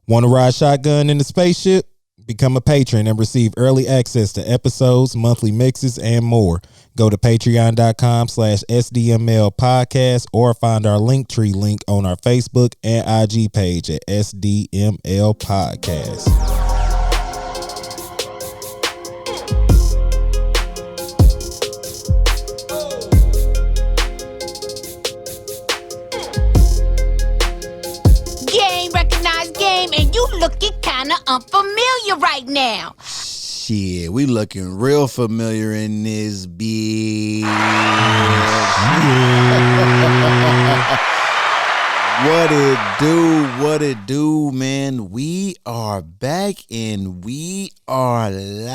Want to ride shotgun in the spaceship? Become a patron and receive early access to episodes, monthly mixes, and more. Go to patreon.com/SDML podcast or find our Linktree link on our Facebook and IG page at SDML podcast. And you looking kind of unfamiliar right now. Shit, we looking real familiar in this bitch. What it do, man? We are back and we are live.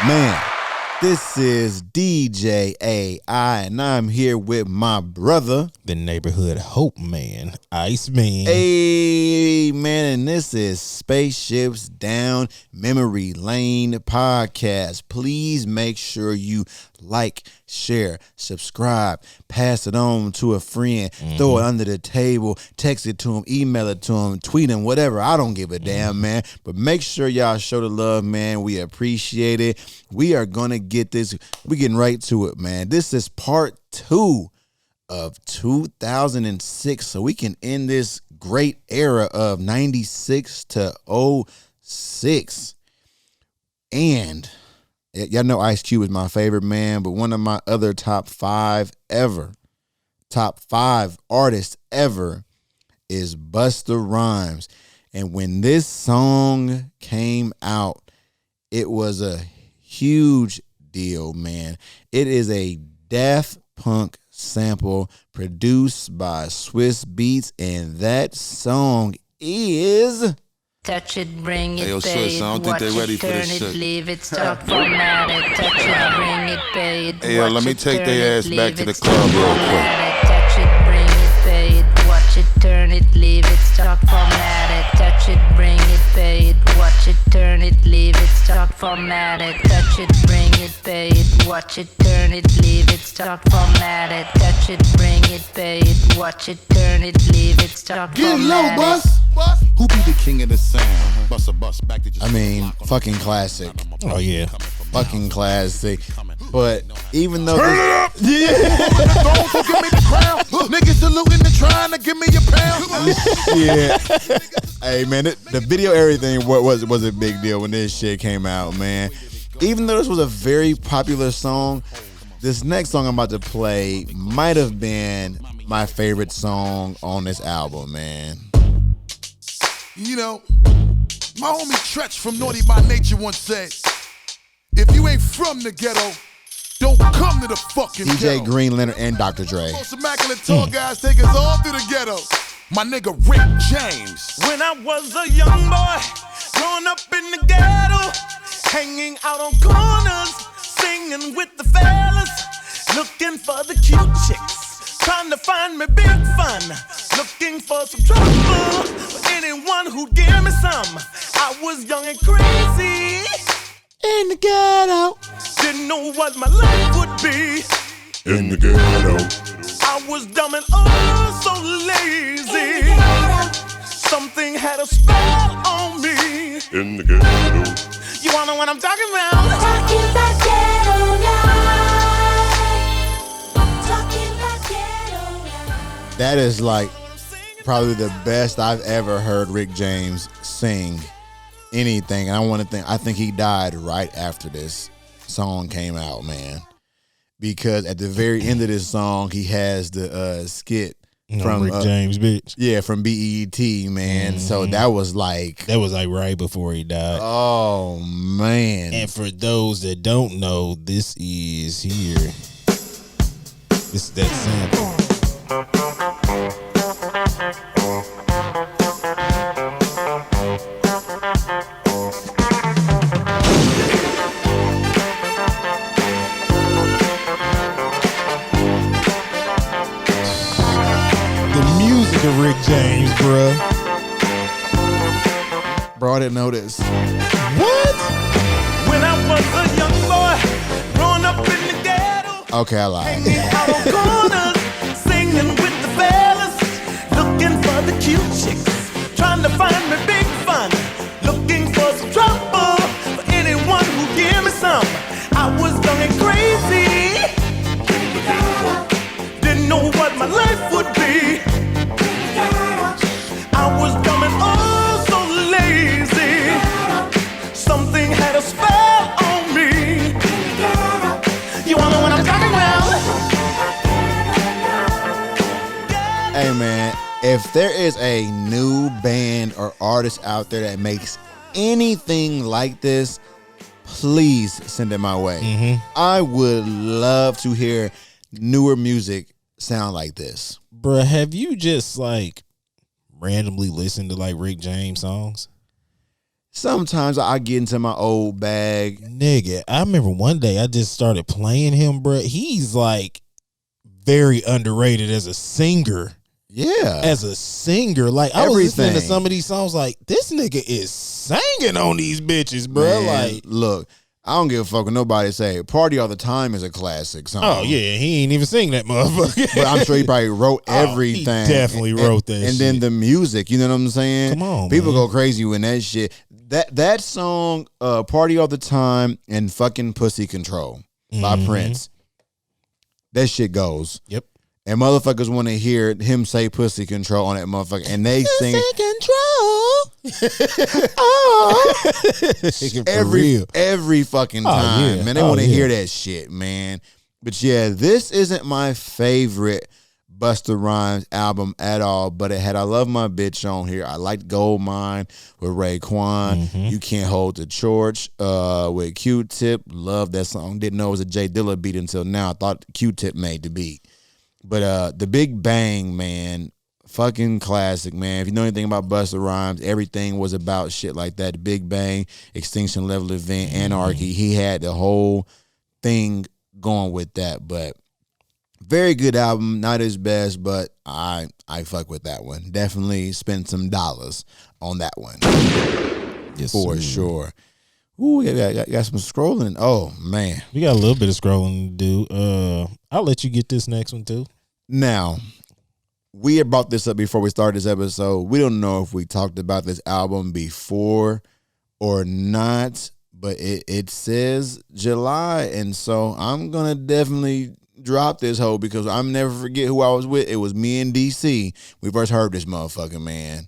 Man. This is DJ AI, and I'm here with my brother, the neighborhood hope man, Iceman. Hey, man, and this is Spaceships Down Memory Lane podcast. Please make sure you like, share, subscribe, pass it on to a friend, throw it under the table, text it to him, email it to him, tweet him, whatever. I don't give a damn, man. But make sure y'all show the love, man. We appreciate it. We are going to get this. We're getting right to it, man. This is part 2 of 2006. So we can end this great era of 96 to 06. And y'all know Ice Cube is my favorite, man, but one of my other top 5 artists ever is Busta Rhymes. And when this song came out, it was a huge deal, man. It is a Daft Punk sample produced by Swiss Beats, and that song is... Touch it, bring it, yo, pay sis, it, I don't think watch they ready it, for turn this it, shit. leave it, stop, format it, touch it, bring it, pay it, Hey, yo, watch let me it, take turn their it, ass back leave to it, the stop, club real format it, touch it, bring it, pay it, watch it, turn it, leave it, stop, format it, touch it, bring it, pay it, watch it, turn it, leave it, stop, format it, touch it, bring it, pay it, watch it, turn it, leave it, stop, format it, touch it, bring it, pay it, watch it, turn it, leave it, stop, Get low, format it. bus. Who be the king of the sound? Bust a bus back to I mean, fucking classic. Oh, yeah. Fucking classic. But even though Turn it up! Yeah. Don't give me the crown. Niggas saluting and trying to give me a pound. Yeah. Hey, man, the video, everything was a big deal when this shit came out, man. Even though this was a very popular song, this next song I'm about to play might have been my favorite song on this album, man. You know, my homie Tretch from Naughty by Nature once said, if you ain't from the ghetto, don't come to the fucking DJ ghetto. Green Leonard and Dr. Dre. Most immaculate tall guys take us all through the ghetto. My nigga Rick James. When I was a young boy, growing up in the ghetto, hanging out on corners, singing with the fellas, looking for the cute chicks, trying to find me big fun, looking for some trouble, for anyone who'd give me some. I was young and crazy, In the ghetto. didn't know what my life would be. In the ghetto. I was dumb and oh so lazy. Something had a spell on me. In the ghetto. You wanna know what I'm talking about? Talking about ghetto life. Talking about ghetto life. That is like probably the best I've ever heard Rick James sing anything. And I think he died right after this song came out, man. Because at the very end of this song, he has the skit from Rick James, bitch. Yeah, from BET, man. So that was like right before he died. Oh man. And for those that don't know, this is here. This is that sample. Rick James, bruh. Bro, I didn't know this. What? When I was a young boy, growing up in the ghetto, Okay, I lied. hanging out on corners, singing with Hey, man, if there is a new band or artist out there that makes anything like this, please send it my way. Mm-hmm. I would love to hear newer music sound like this. Bruh, have you just like randomly listened to like Rick James songs? Sometimes I get into my old bag. Nigga, I remember one day I just started playing him, bruh. He's like very underrated as a singer. Yeah. As a singer. Like, I was listening to some of these songs like, this nigga is singing on these bitches, bro. Man, like, look, I don't give a fuck what nobody say. Party All the Time is a classic song. oh, yeah, he ain't even sing that motherfucker. But I'm sure he probably wrote everything. He definitely wrote that and shit. then the music, you know what I'm saying? Come on, people man. go crazy when that shit. That song, Party All the Time and fucking Pussy Control by Prince. That shit goes. Yep. And motherfuckers want to hear him say Pussy Control on that motherfucker. And they sing Control. every fucking time. Yeah. Man, they want to hear that shit, man. But yeah, this isn't my favorite Busta Rhymes album at all, but it had I Love My Bitch on here. I liked Gold Mine with Raekwon. You Can't Hold the Torch with Q-Tip. Love that song. Didn't know it was a J Dilla beat until now. I thought Q-Tip made the beat. But The Big Bang, man, fucking classic, man. If you know anything about Busta Rhymes, everything was about shit like that. The Big Bang, Extinction Level Event, Anarchy. He had the whole thing going with that. But very good album. Not his best, but I fuck with that one. Definitely spend some dollars on that one. Yes, for sir. sure. Ooh, got some scrolling. Oh, man. We got a little bit of scrolling to do. I'll let you get this next one, too. Now, we had brought this up before we started this episode. We don't know if we talked about this album before or not, but it says July, and so I'm going to definitely drop this hoe because I'm never forget who I was with. It was me and DC. We first heard this motherfucker, man.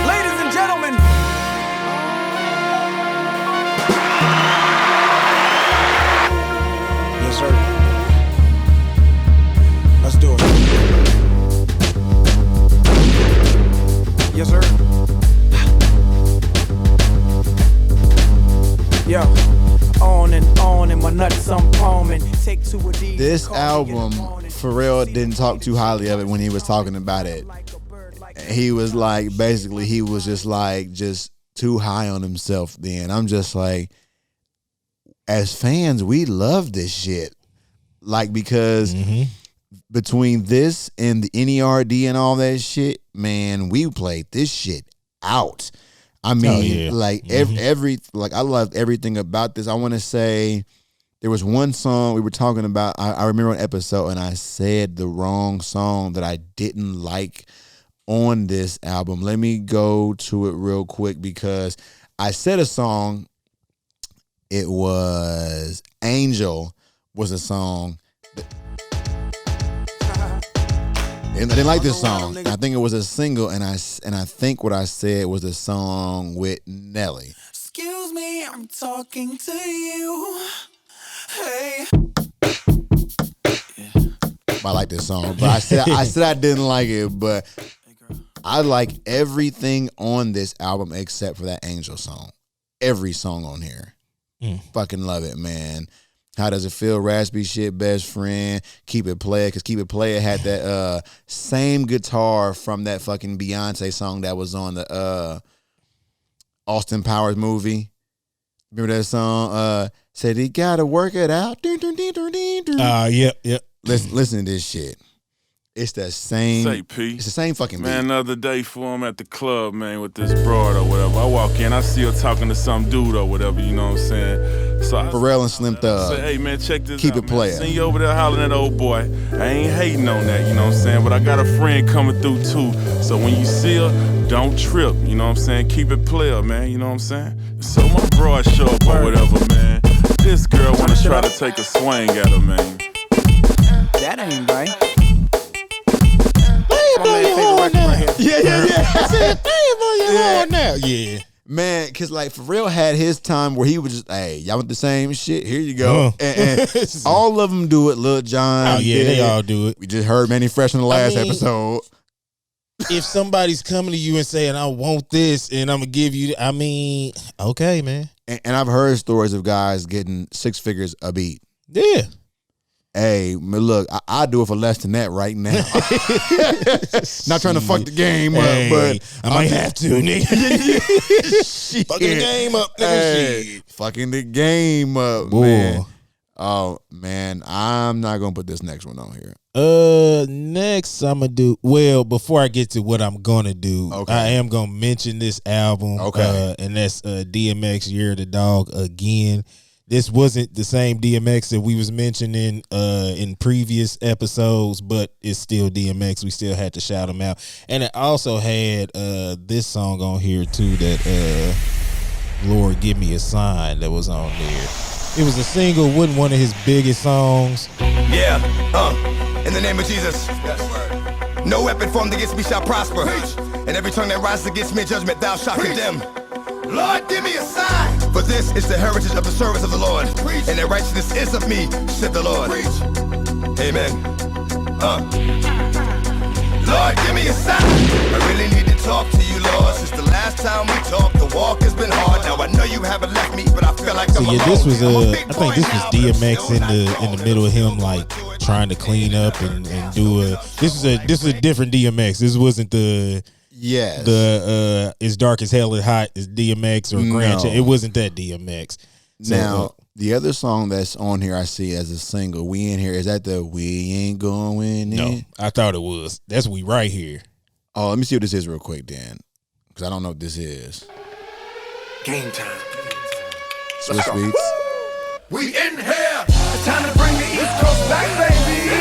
Ladies and gentlemen, yes, sir. Let's do it. Yes, sir. Yo, on and my nuts I'm palming. Take two of these. This album, Pharrell didn't talk too highly of it when he was talking about it. He was like, basically, he was just too high on himself then. I'm just like, as fans, we love this shit. Like, because between this and the NERD and all that shit, man, we played this shit out. I mean, like every like I loved everything about this. I want to say there was one song we were talking about. I remember an episode and I said the wrong song that I didn't like on this album. Let me go to it real quick because I said a song. It was Angel was a song. And I didn't like this song. I think it was a single, and I think what I said was a song with Nelly. Excuse me, I'm talking to you. Hey. I like this song, but I said I didn't like it, but I like everything on this album except for that Angel song. Every song on here. Fucking love it, man. How Does It Feel? Raspy Shit, Best Friend, Keep It Player, because Keep It Player had that same guitar from that fucking Beyonce song that was on the Austin Powers movie. Remember that song? Said he gotta work it out. Yep. Listen to this shit. It's the same. Say, P. It's the same fucking beat. Man, the other day for him at the club, man, with this broad or whatever. I walk in, I see her talking to some dude or whatever, you know what I'm saying? So I Pharrell and Slim Thug. say, hey, man, check this Keep out, It Player. man. Seen you over there hollering at old boy. I ain't hating on that, you know what I'm saying? But I got a friend coming through, too. So when you see her, don't trip, you know what I'm saying? Keep it player, man, you know what I'm saying? So my broad show up or whatever, man. This girl wanna try to take a swing at her, man. That ain't right. Blow your horn now. Yeah. I said, blow your horn now. Yeah. Man, because like Pharrell had his time where he was just, hey, y'all want the same shit? Here you go. And all of them do it. Lil Jon. Oh, yeah, they all do it. We just heard Manny Fresh in the last episode. If somebody's coming to you and saying, I want this and I'm going to give you, okay, man. And I've heard stories of guys getting 6 figures a beat. Yeah. Hey, look, I do it for less than that right now. Not trying to fuck the game up, but I might have to, nigga. Fucking the game up, nigga. Fucking the game up, man. Oh man, I'm not gonna put this next one on here. Next I'm gonna do. Well, before I get to what I'm gonna do, I am gonna mention this album. Okay, and that's DMX Year of the Dog again. This wasn't the same DMX that we was mentioning in previous episodes, but it's still DMX. We still had to shout him out. And it also had this song on here too that Lord Give Me a Sign that was on there. It was a single, wasn't one of his biggest songs. Yeah, in the name of Jesus. No weapon formed against me shall prosper. And every tongue that rises against me in judgment thou shalt condemn. Lord, give me a sign. For this is the heritage of the service of the Lord. And the righteousness is of me, said the Lord. Amen. Lord, give me a sign. I really need to talk to you, Lord. Since the last time we talked, the walk has been hard. Now I know you haven't left me, but I feel like I'm alone. This was I think this was DMX in the middle of him like trying to clean up and do a. This was a different DMX. This wasn't the. Yes. The It's Dark as Hell is Hot is DMX or Grant. It wasn't that DMX. So, now, the other song that's on here I see as a single, We In Here, is that the We Ain't Going In? No, I thought it was. That's We Right Here. Oh, let me see what this is real quick, Dan. Because I don't know what this is. Game time. Swiss Beats. We in here. It's time to bring the East Coast back, baby.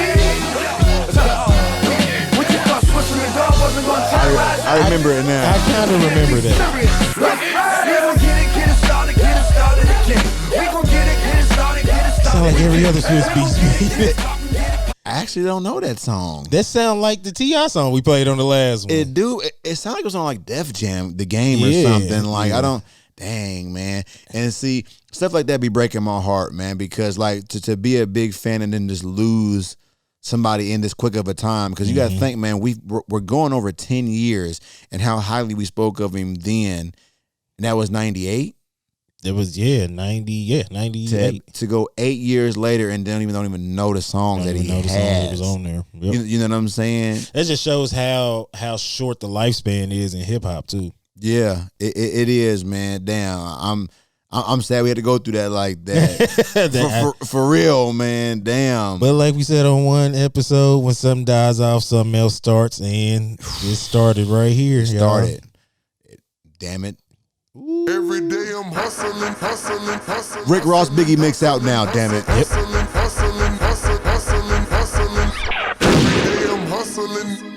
I remember it now. I kind of remember that. Sound like every other Swiss Beats. I actually don't know that song. That sound like the T.I. song we played on the last one. It do. It sounded like it was on like Def Jam, the game or something. Like I don't. Dang, man. And see, stuff like that be breaking my heart, man. Because like to be a big fan and then just lose somebody in this quick of a time, because you got to think, man, we're going over 10 years and how highly we spoke of him then, and that was 98. It was 98. To go 8 years later and don't even know the songs that he had was on there. Yep. You know what I'm saying? That just shows how short the lifespan is in hip hop too. Yeah, it is, man. Damn, I'm sad we had to go through that like that. for real, man. Damn. But like we said on one episode, when something dies off, something else starts, and it started right here. Started. Damn it. Every day I'm hustling. Rick Ross Biggie mix out now, damn it. Yep.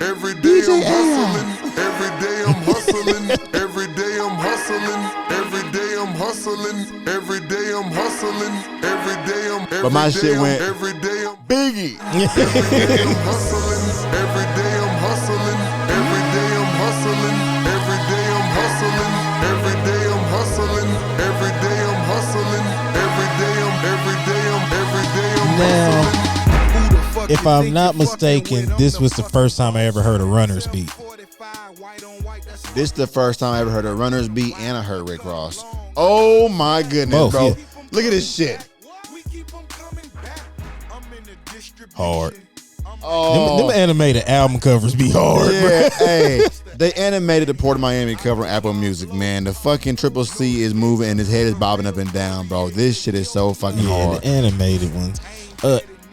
Every day I'm hustling. Every day I'm hustling. Every day I'm hustling. Every day I'm hustling. Every day I'm hustling. Every day I'm But my shit went every day I'm Biggie. every day I'm hustling. Every day I'm hustling. Every day I'm hustling. Every day I'm hustling. Every day I'm hustling. Every day I'm hustling. Every day I'm Now, if I'm not mistaken, this was the first time I ever heard a Runner's beat. This is the first time I ever heard a Runner's beat and I heard Rick Ross. Oh my goodness, Both, bro. yeah. Look at this shit. Hard. Oh, Them animated album covers be hard. yeah, hey. They animated the Port of Miami cover on Apple Music, man. The fucking Triple C is moving and his head is bobbing up and down, bro. This shit is so fucking hard. The animated ones.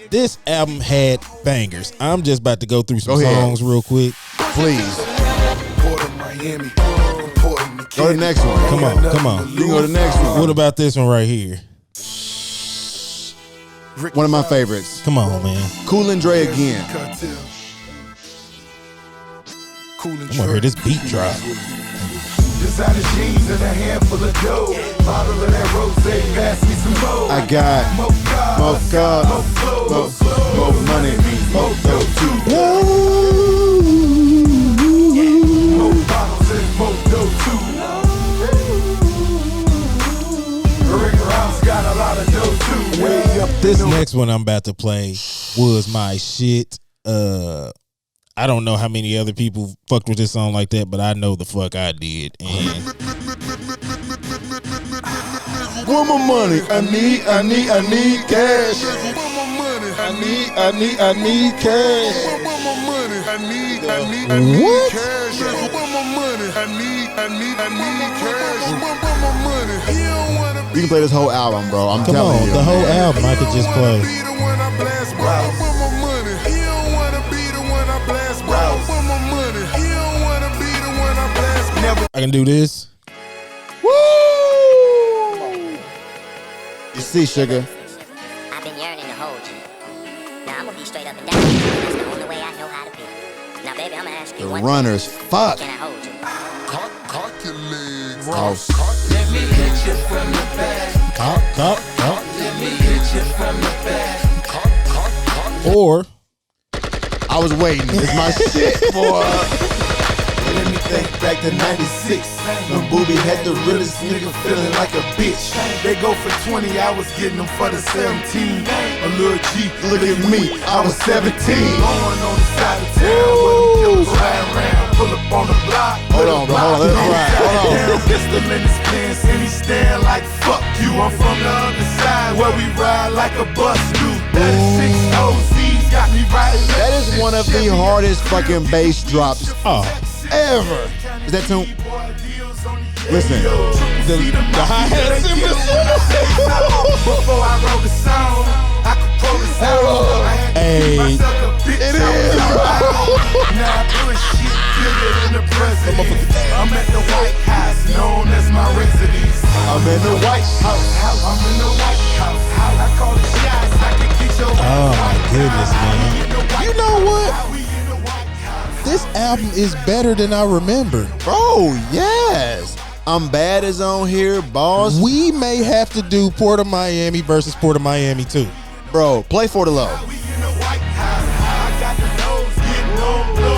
This album had bangers. I'm just about to go through some songs real quick. Please. Port of Miami. Go to the next one. Come on. You can go to the next one. What about this one right here? One of my favorites. Come on, man. Cool and Dre again. I'm gonna hear this beat drop. Designer jeans and a handful of dough. Bottle of that rosé, pass me some more. I got more cars, more money, more dough too. More bottles and more dough too. This next one I'm about to play was my shit. I don't know how many other people fucked with this song like that, but I know the fuck I did. And One more money. I need cash. I need cash. what? You can play this whole album, bro. I'm Come telling on, you. the whole album I could just play. I can do this. Woo! You see, sugar. I've been yearning to hold you. Now I'm gonna be straight up and down. That's the only way I know how to be. Now, baby, I'm gonna ask you The one runners, thing. fuck. Can I hold you? Cock your legs. Oh, Let me hit you from the back. Cop. Let me hit you from the back. Or I was waiting. It's my shit, boy. Let me think back to 96 when Booby had the realest nigga feeling like a bitch. They go for 20, I was getting them for the 17. A little G, look at me, I was 17. Going on the side of town where them killers ride around. Pull up on the block. Hold on, bro. Hold on. Let's ride. Hold on. Down, pistol in his pants and he staring like fuck you. I'm from the other side where we ride like a bus do. 36 OZs got me riding. That is one of the hardest fucking bass drops ever. Is that tune? Listen. the hi-hats in this. Before I wrote the song, I could pull this out. Hey, It is. Now I do shit bigger than the president. I'm at the White House, known as my residence. I'm in the White House. I'm in the White House. I call the shots. I can get your oh my goodness, man. You know what? This album is better than I remember. Bro, yes. I'm Bad is on here, boss. We may have to do Port of Miami versus Port of Miami too. Bro, play For the Love.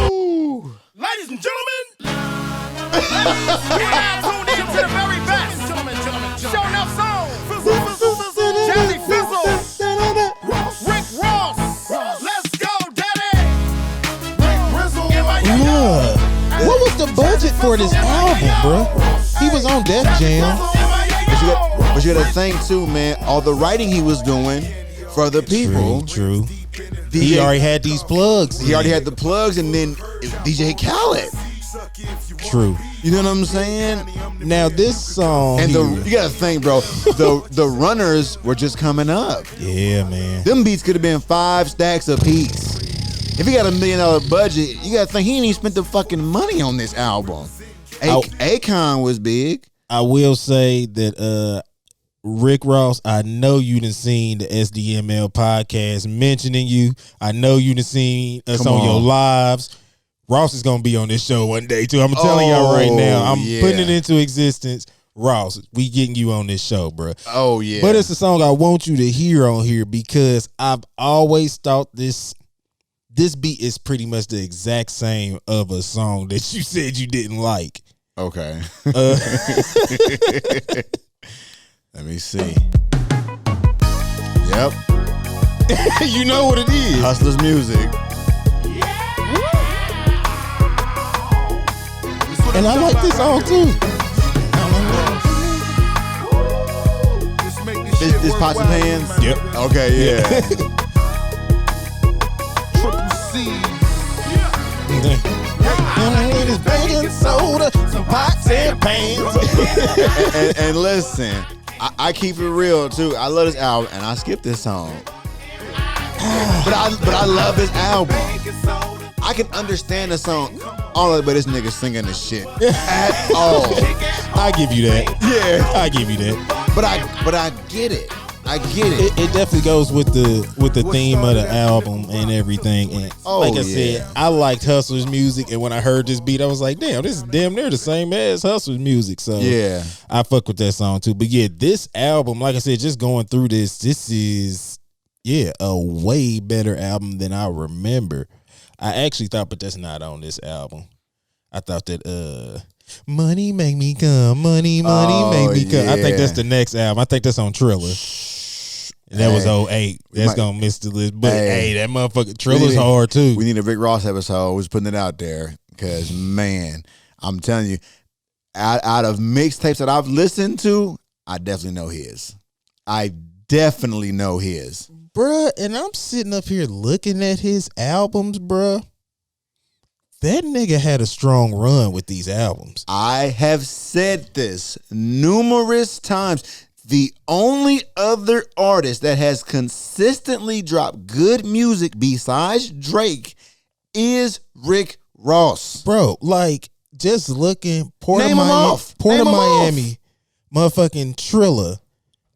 Ladies and gentlemen, we are tuned in to the very best. Show enough song. Jazzy Fizzle. Rick Ross. Let's go, Daddy. Look, what was the budget for this album, bro? He was on Def Jam. But you gotta think too, man, all the writing he was doing for other people. True. He already had these plugs. He already had the plugs, and then DJ Khaled. True. You know what I'm saying? Now this song, And here- you gotta think, bro. The runners were just coming up. yeah, man. Them beats could have been 5 stacks a piece. If he got $1 million budget, you gotta think he ain't even spent the fucking money on this album. Akon was big. I will say that Rick Ross, I know you done seen the SDML podcast mentioning you. I know you done seen us Come on your on. lives. Ross is gonna be on this show one day too. I'm telling y'all right now. I'm yeah. putting it into existence. Ross, we getting you on this show, bro. Oh yeah. But it's a song I want you to hear on here because I've always thought this beat is pretty much the exact same of a song that you said you didn't like. Okay. Let me see. Yep. You know what it is. Hustlers music. And I like this song too. This pots and pans? Yep. Okay, yeah. Triple C. It's baking soda, some pots and pans. and listen, I keep it real too. I love this album, and I skip this song. But I love this album. I can understand the song, all but this nigga singing this shit at all. I give you that. Yeah, I give you that. but I get it. I get it. It definitely goes with the theme of the album and everything. And like I said, I liked Hustler's music, and when I heard this beat, I was like, damn, this is damn near the same as Hustler's music. So Yeah. I fuck with that song too. But yeah, this album, like I said, just going through this is a way better album than I remember. I actually thought, but that's not on this album. I thought that Money Make Me Come, Money Oh, Make Me Come. I think yeah. that's the next album. I think that's on Triller. And that was 08. That's gonna miss the list. But hey, that motherfucker Trilla's hard too. We need a Rick Ross episode. I was putting it out there because man, I'm telling you, out of mixtapes that I've listened to, I definitely know his. I definitely know his. Bruh, and I'm sitting up here looking at his albums, bruh. That nigga had a strong run with these albums. I have said this numerous times. The only other artist that has consistently dropped good music besides Drake is Rick Ross. Bro, like, just looking, Port Name of them off. Port Name of them Miami, motherfucking Trilla,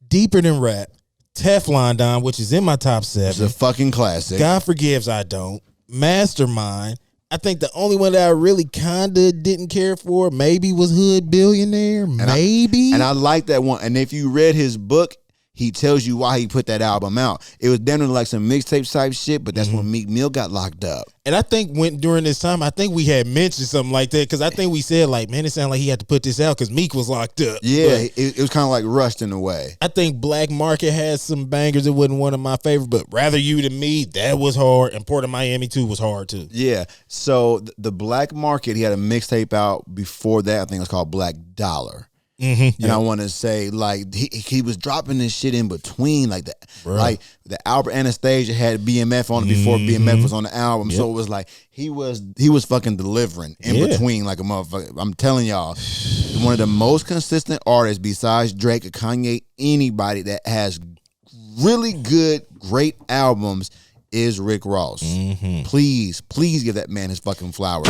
Deeper Than Rap, Teflon Don, which is in my top 7. It's a fucking classic. God Forgives I Don't, Mastermind. I think the only one that I really kinda didn't care for maybe was Hood Billionaire. Maybe. And I like that one. And if you read his book, he tells you why he put that album out. It was definitely like some mixtape type shit, but that's when Meek Mill got locked up. And I think during this time, I think we had mentioned something like that because I think we said like, man, it sounded like he had to put this out because Meek was locked up. Yeah, it was kind of like rushed in a way. I think Black Market has some bangers. It wasn't one of my favorites, but Rather You Than Me, that was hard. And Port of Miami 2 was hard too. Yeah. So the Black Market, he had a mixtape out before that. I think it was called Black Dollar. Mm-hmm. And I want to say, like, he was dropping this shit in between, like that. Like the Albert Anastasia had BMF on it before BMF was on the album, so it was like he was fucking delivering in between, like a motherfucker. I'm telling y'all, one of the most consistent artists besides Drake or Kanye, anybody that has really good, great albums is Rick Ross. Please give that man his fucking flowers.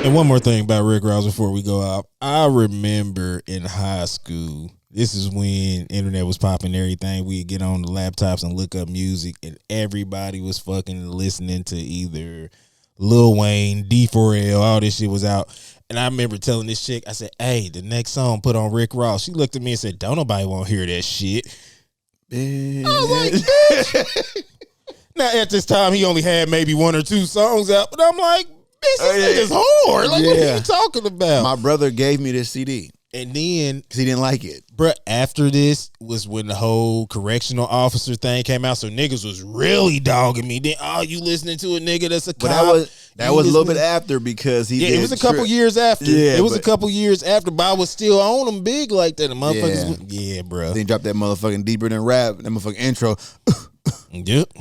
And one more thing about Rick Ross before we go out. I remember in high school, this is when internet was popping and everything. We'd get on the laptops and look up music, and everybody was fucking listening to either Lil Wayne, D4L, all this shit was out. And I remember telling this chick, I said, hey, the next song put on Rick Ross. She looked at me and said, don't nobody want to hear that shit. I was like, bitch. Now, at this time, he only had maybe 1 or 2 songs out, but I'm like, bitch, this nigga's hard. Like, what are you talking about? My brother gave me this CD. And then, because he didn't like it. Bruh, after this was when the whole correctional officer thing came out, so niggas was really dogging me. Then, you listening to a nigga that's a cop. But that was a little bit after because he did it was a couple years after. Yeah, it was a couple years after, but I was still on him big like that. The motherfuckers, bruh. Then he dropped that motherfucking Deeper Than Rap, that motherfucking intro. Yep.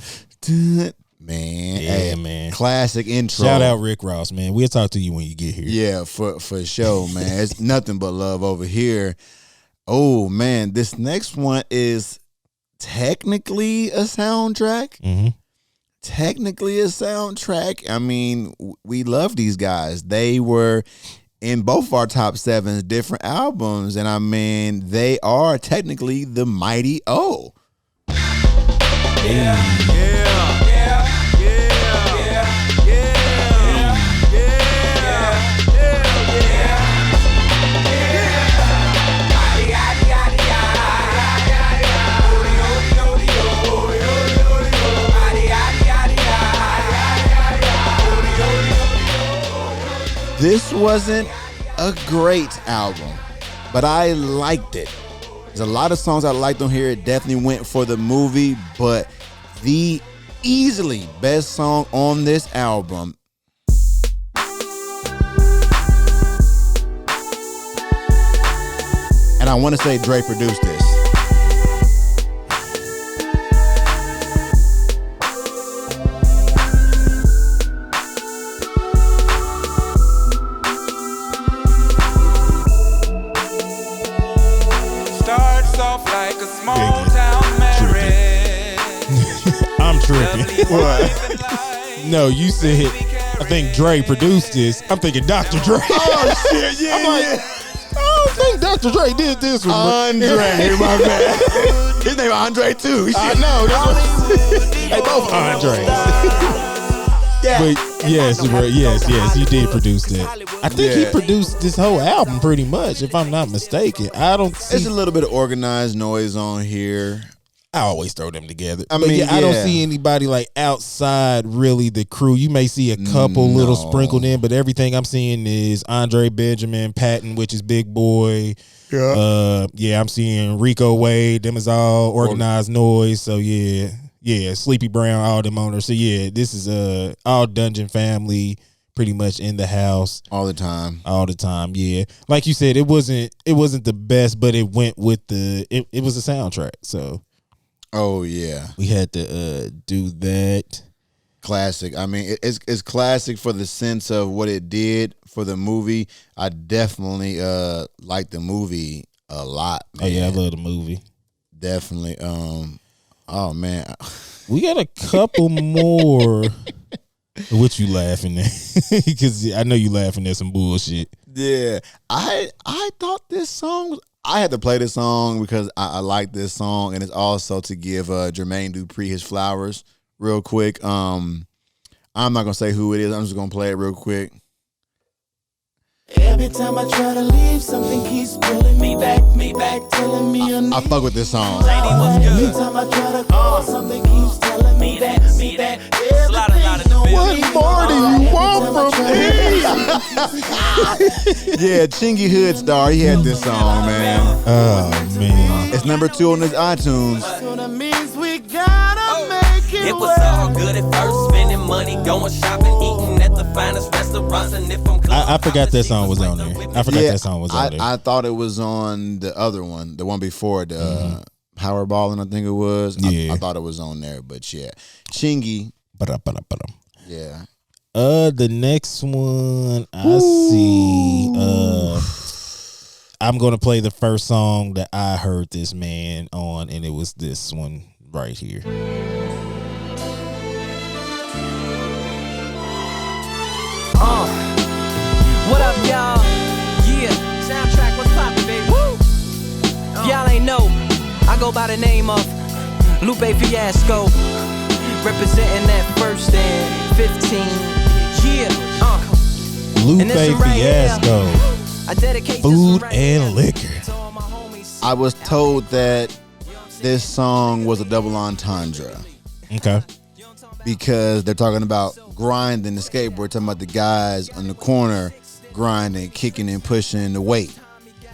Man, yeah, man. Classic intro. Shout out Rick Ross, man. We'll talk to you when you get here. Yeah, for sure, man. It's nothing but love over here. Oh man, this next one is technically a soundtrack. Technically a soundtrack. I mean, we love these guys. They were in both of our top 7s, different albums, and I mean, they are technically the Mighty O. This wasn't a great album, but I liked it. There's a lot of songs I liked on here. It definitely went for the movie, but the easily best song on this album, and I want to say Dre produced this. What? No, you said I think Dre produced this. I'm thinking Dr. Dre. Oh shit, yeah. I'm like, I don't think Dr. Dre did this one. Andre, my bad. His name Andre too. I know. They both Andres. But yes, bro, yes, he did produce that. I think he produced this whole album pretty much, if I'm not mistaken. I don't see. There's a little bit of organized noise on here. I always throw them together. I But mean, I don't yeah. see anybody like outside really the crew. You may see a couple little sprinkled in, but everything I'm seeing is Andre Benjamin, Patton, which is Big Boy. Yeah, I'm seeing Rico Wade. Them is all Organized Noise. So yeah, Sleepy Brown, all them owners. So yeah, this is all Dungeon family, pretty much in the house all the time. Yeah, like you said, it wasn't the best, but it went with it was a soundtrack. So. Oh yeah, we had to do that. Classic. I mean, it's classic for the sense of what it did for the movie. I definitely like the movie a lot, man. Oh yeah, I love the movie. Definitely. Oh man, we got a couple more. What you laughing at? Because I know you laughing at some bullshit. Yeah, I thought this song was. I had to play this song because I like this song, and it's also to give Jermaine Dupri his flowers real quick. I'm not gonna say who it is. I'm just gonna play it real quick. Every time I try to leave, something keeps pulling me back, telling me I fuck with this song. Every time I try to call, something keeps telling me that. What more do you want from me? Yeah, Chingy Hood Star, he had this song, man. Oh man, it's number 2 on his iTunes. So that means we gotta make it. It was all good at first, spending money, going shopping, eating at the finest restaurants, and if I'm I forgot that song was on there. I forgot that song was on there. I thought it was on the other one, the one before the Powerballing, I think it was. Yeah. I thought it was on there, but yeah, Chingy. Yeah. The next one I see. I'm gonna play the first song that I heard this man on, and it was this one right here. What up, y'all? Yeah, soundtrack, what's poppin', baby? Woo! Y'all ain't know, I go by the name of Lupe Fiasco, representing that first and 15. Yeah, Lupe Fiasco, food and liquor. I was told that this song was a double entendre. Okay. Because they're talking about grinding the skateboard, talking about the guys on the corner grinding, kicking and pushing the weight.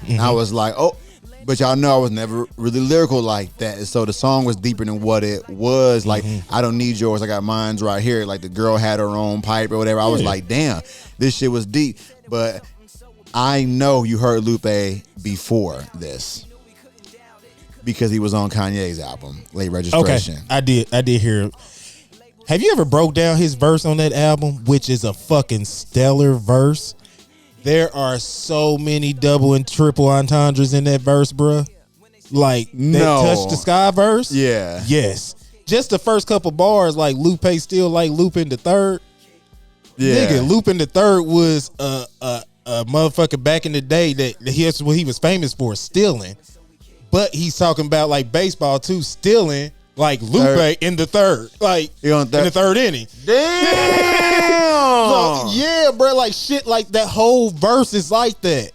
And I was like, oh, but y'all know I was never really lyrical like that. And so the song was deeper than what it was. Like, I don't need yours, I got mine's right here. Like the girl had her own pipe or whatever. I was like, damn, this shit was deep. But I know you heard Lupe before this because he was on Kanye's album, Late Registration. Okay, I did hear it. Have you ever broke down his verse on that album, which is a fucking stellar verse? There are so many double and triple entendres in that verse, bruh. Like, that Touch the Sky verse? Yeah. Yes. Just the first couple bars, like Lupe still like Lupin the Third. Yeah. Nigga, Lupin the Third was a motherfucker back in the day that's what he was famous for, stealing. But he's talking about like baseball too, stealing. Like Lupe in the third, like in the third inning. Damn. So, yeah, bro, like shit, like that whole verse is like that.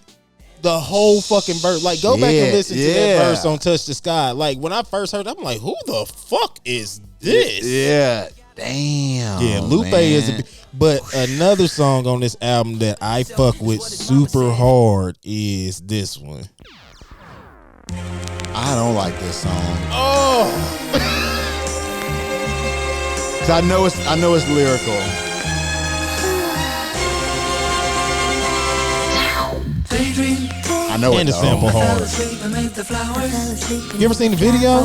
The whole fucking verse. Like, go back and listen to that verse on Touch the Sky. Like, when I first heard it, I'm like, who the fuck is this? Yeah. Damn. Yeah, Lupe is but another song on this album that I fuck with super hard is this one. I don't like this song. Oh. Cause I know it's lyrical. I know and it's the sample hard. You ever seen the video?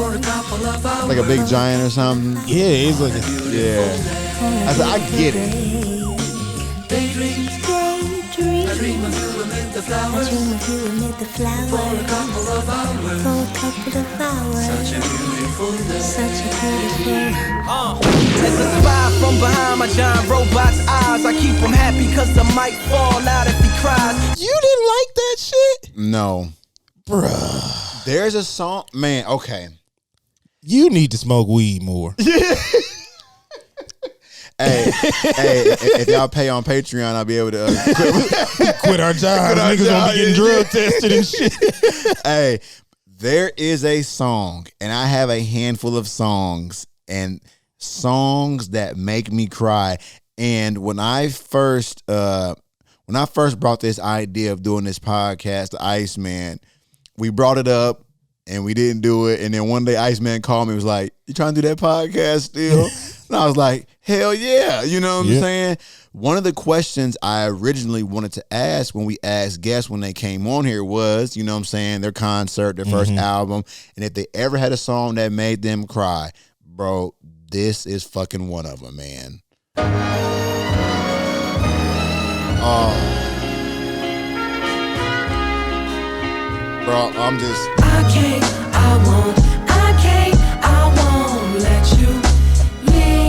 Like a big giant or something. Yeah, it's like I said, I get it. As a spy from behind my giant robot's eyes, I keep him happy cause I might fall out if he cries. You didn't like that shit? No. Bruh. There's a song, man, okay. You need to smoke weed more. Hey, if y'all pay on Patreon, I'll be able to quit our jobs. Niggas gonna be getting drug tested and shit. Hey, There is a song, and I have a handful of songs, and songs that make me cry. And when I first brought this idea of doing this podcast to Iceman, we brought it up and we didn't do it. And then one day Iceman called me and was like, "You trying to do that podcast still?" And I was like, "Hell yeah." You know what I'm saying? One of the questions I originally wanted to ask when we asked guests when they came on here was, you know what I'm saying, their concert, their first album, and if they ever had a song that made them cry. Bro, this is fucking one of them, man. Bro, I'm just... I can't, I won't let you leave.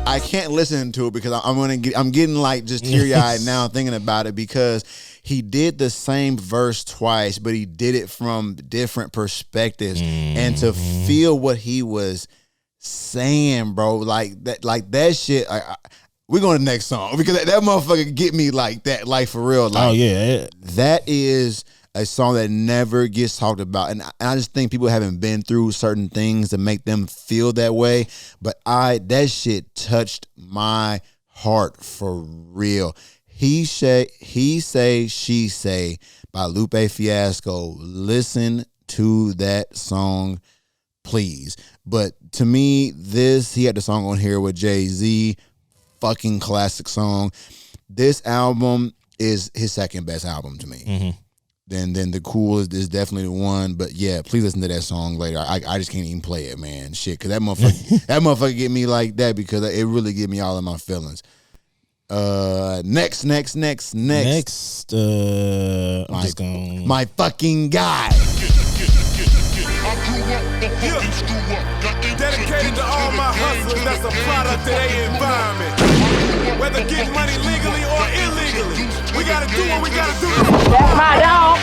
I can't listen to it because I'm getting like just teary-eyed now thinking about it, because he did the same verse twice, but he did it from different perspectives. And to feel what he was saying, bro, like that shit, we're going to the next song, because that motherfucker get me like that, like for real. Like, oh yeah, that is a song that never gets talked about, and I just think people haven't been through certain things to make them feel that way. But that shit touched my heart for real. He say, she say by Lupe Fiasco. Listen to that song, please. But to me, he had the song on here with Jay-Z. Fucking classic song. This album is his second best album to me. Then The Cool is definitely the one. But yeah, please listen to that song later. I just can't even play it, man. Shit, because that motherfucker get me like that, because it really get me all in my feelings. Next. I'm just going. My fucking guy. Dedicated to all my hustlers that's a product of their environment. Whether getting money legally or illegally, we gotta do what we gotta do. That's my dog.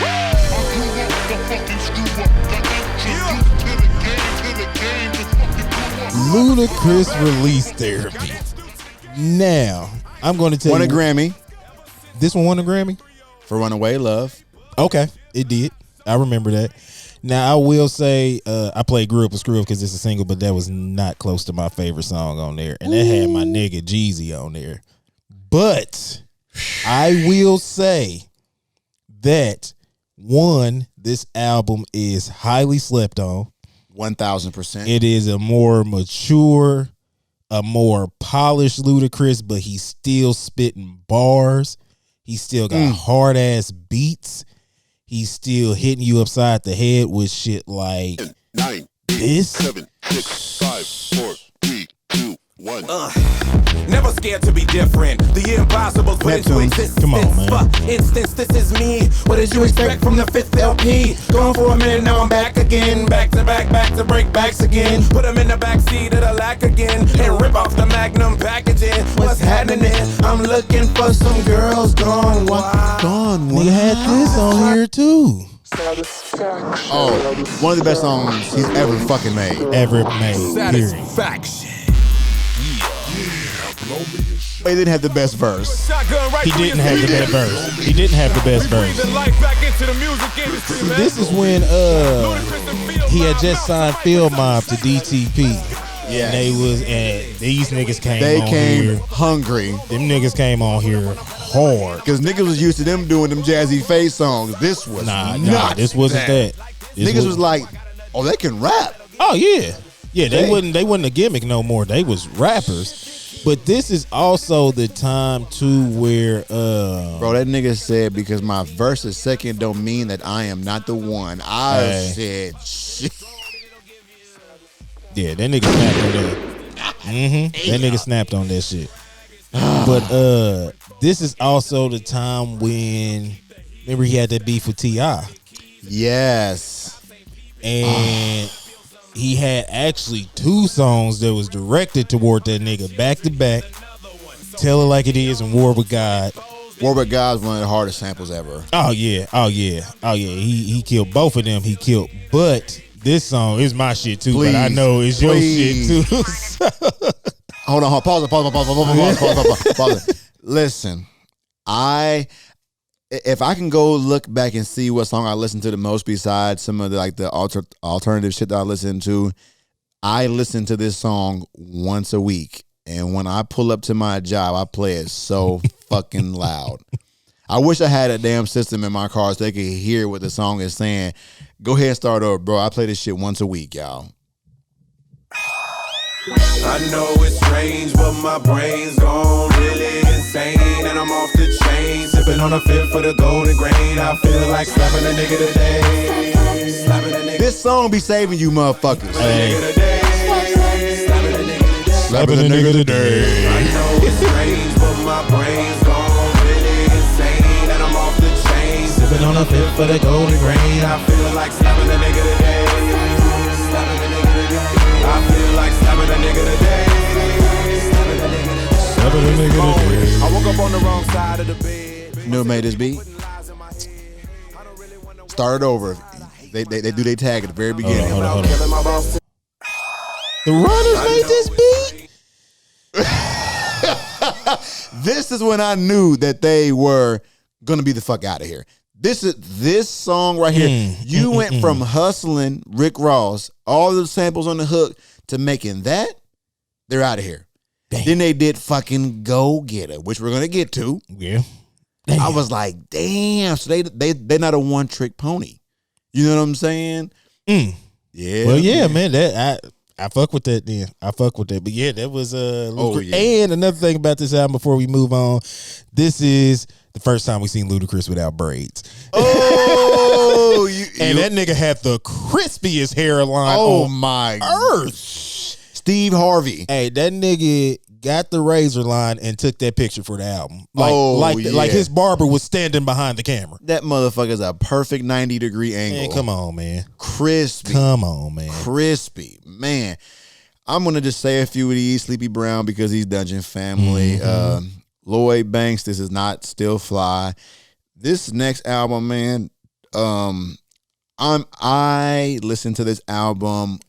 Ludacris release therapy. Now, I'm going to tell you. Won a Grammy. This one won a Grammy? For Runaway Love. Okay, it did. I remember that. Now, I will say, I played Grew Up and Screw Up because it's a single, but that was not close to my favorite song on there. And that had my nigga Jeezy on there. But I will say that, one, this album is highly slept on. 1,000%. It is a more mature, a more polished Ludacris, but he's still spitting bars. He's still got hard-ass beats. He's still hitting you upside the head with shit like 9, 8, this. 7, 6, 5, 4, 3, 2, 1. Never scared to be different. The impossible's put into existence. Come on, man. For instance, this is me. What did you expect from the 5th LP? Gone for a minute, now I'm back again. Back to break backs again. Put them in the backseat of the lack again. And rip off the Magnum packaging. What's happening? I'm looking for some girls gone wild. Nigga had this on here too. Oh, one of the best songs he's ever fucking made. Satisfaction. He didn't have the best verse. He didn't have the best verse. This is when he had just signed Field Mob to DTP. Yeah, and these niggas came. They on came here. hungry. Them niggas came on here hard. Because niggas was used to them doing them jazzy face songs. This was nah. This wasn't that. Niggas was like, oh, they can rap. Oh yeah. They wasn't a gimmick no more. They was rappers. But this is also the time too where bro, that nigga said, because my verse is second don't mean that I am not the one. I said shit. Yeah, that nigga snapped on that. That nigga snapped on that shit. But this is also the time when, remember, he had that beef with T.I. Yes. And he had actually 2 songs that was directed toward that nigga back to back. Tell It Like It Is and War with God. War with God is one of the hardest samples ever. Oh yeah. He killed both of them. But this song is my shit too. But I know it's your shit too. Hold on. Pause. Listen, if I can go look back and see what song I listen to the most besides some of the like the alternative shit that I listen to, I listen to this song once a week. And when I pull up to my job, I play it so fucking loud. I wish I had a damn system in my car so they could hear what the song is saying. Go ahead and start over, bro. I play this shit once a week, y'all. I know it's strange, but my brain's gone really insane. And I'm off the chain, sipping on a fifth for the golden grain. I feel like slapping a nigga today. Slapping a nigga. This song be saving you motherfuckers. Hey. Slapping a nigga today. I know it's strange, but my brain's gone really insane. And I'm off the chain, sipping on a fifth for the golden grain. I feel like slapping a nigga today. Slapping a nigga today. I feel like slapping a nigga today. Slapping a nigga today. I woke up on the wrong side of the bed. You know who made this beat? Start it over. They do their tag at the very beginning. Hold on. The Runners made this beat? This is when I knew that they were gonna be the fuck out of here. This song right here. You went from hustling Rick Ross, all the samples on the hook, to making that. They're out of here. Damn. Then they did fucking Go Get It, which we're gonna get to. Yeah. Damn. I was like, damn. So they're not a one trick pony. You know what I'm saying? Yeah. Well, yeah, man. That I fuck with that. Then I fuck with that. But yeah, that was Ludacris. And another thing about this album before we move on, this is the first time we seen Ludacris without braids. Oh, and that nigga had the crispiest hairline. Oh on my earth. Steve Harvey. Hey, that nigga got the razor line and took that picture for the album. Like his barber was standing behind the camera. That motherfucker's a perfect 90-degree angle. Man, come on, man. Crispy. Come on, man. Crispy. Man. I'm going to just say a few of these. Sleepy Brown, because he's Dungeon Family. Lloyd Banks, This Is Not Still Fly. This next album, man, I listen to this album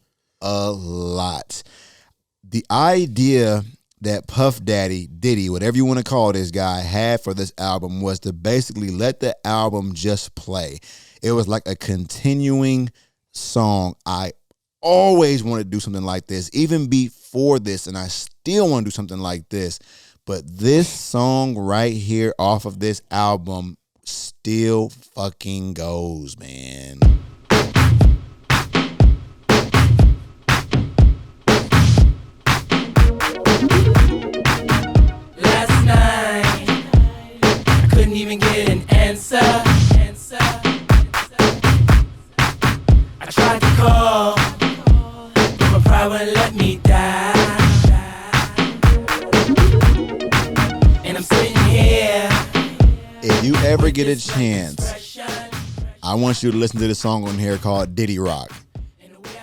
a lot. The idea that Puff Daddy, Diddy, whatever you want to call this guy, had for this album was to basically let the album just play. It was like a continuing song. I always wanted to do something like this, even before this, and I still want to do something like this. But this song right here off of this album still fucking goes, man. Last night, I couldn't even get an answer. I tried to call, but my pride wouldn't let me die. And I'm sitting here. If you ever get a chance, I want you to listen to this song on here called Diddy Rock.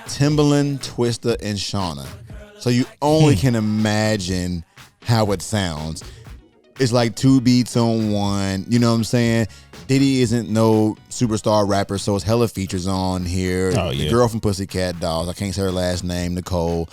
Timbaland, Twista, and Shawnna. So you only can imagine how it sounds. It's like two beats on one. You know what I'm saying? Diddy isn't no superstar rapper, so it's hella features on here. Oh, yeah. The girl from Pussycat Dolls. I can't say her last name. Nicole.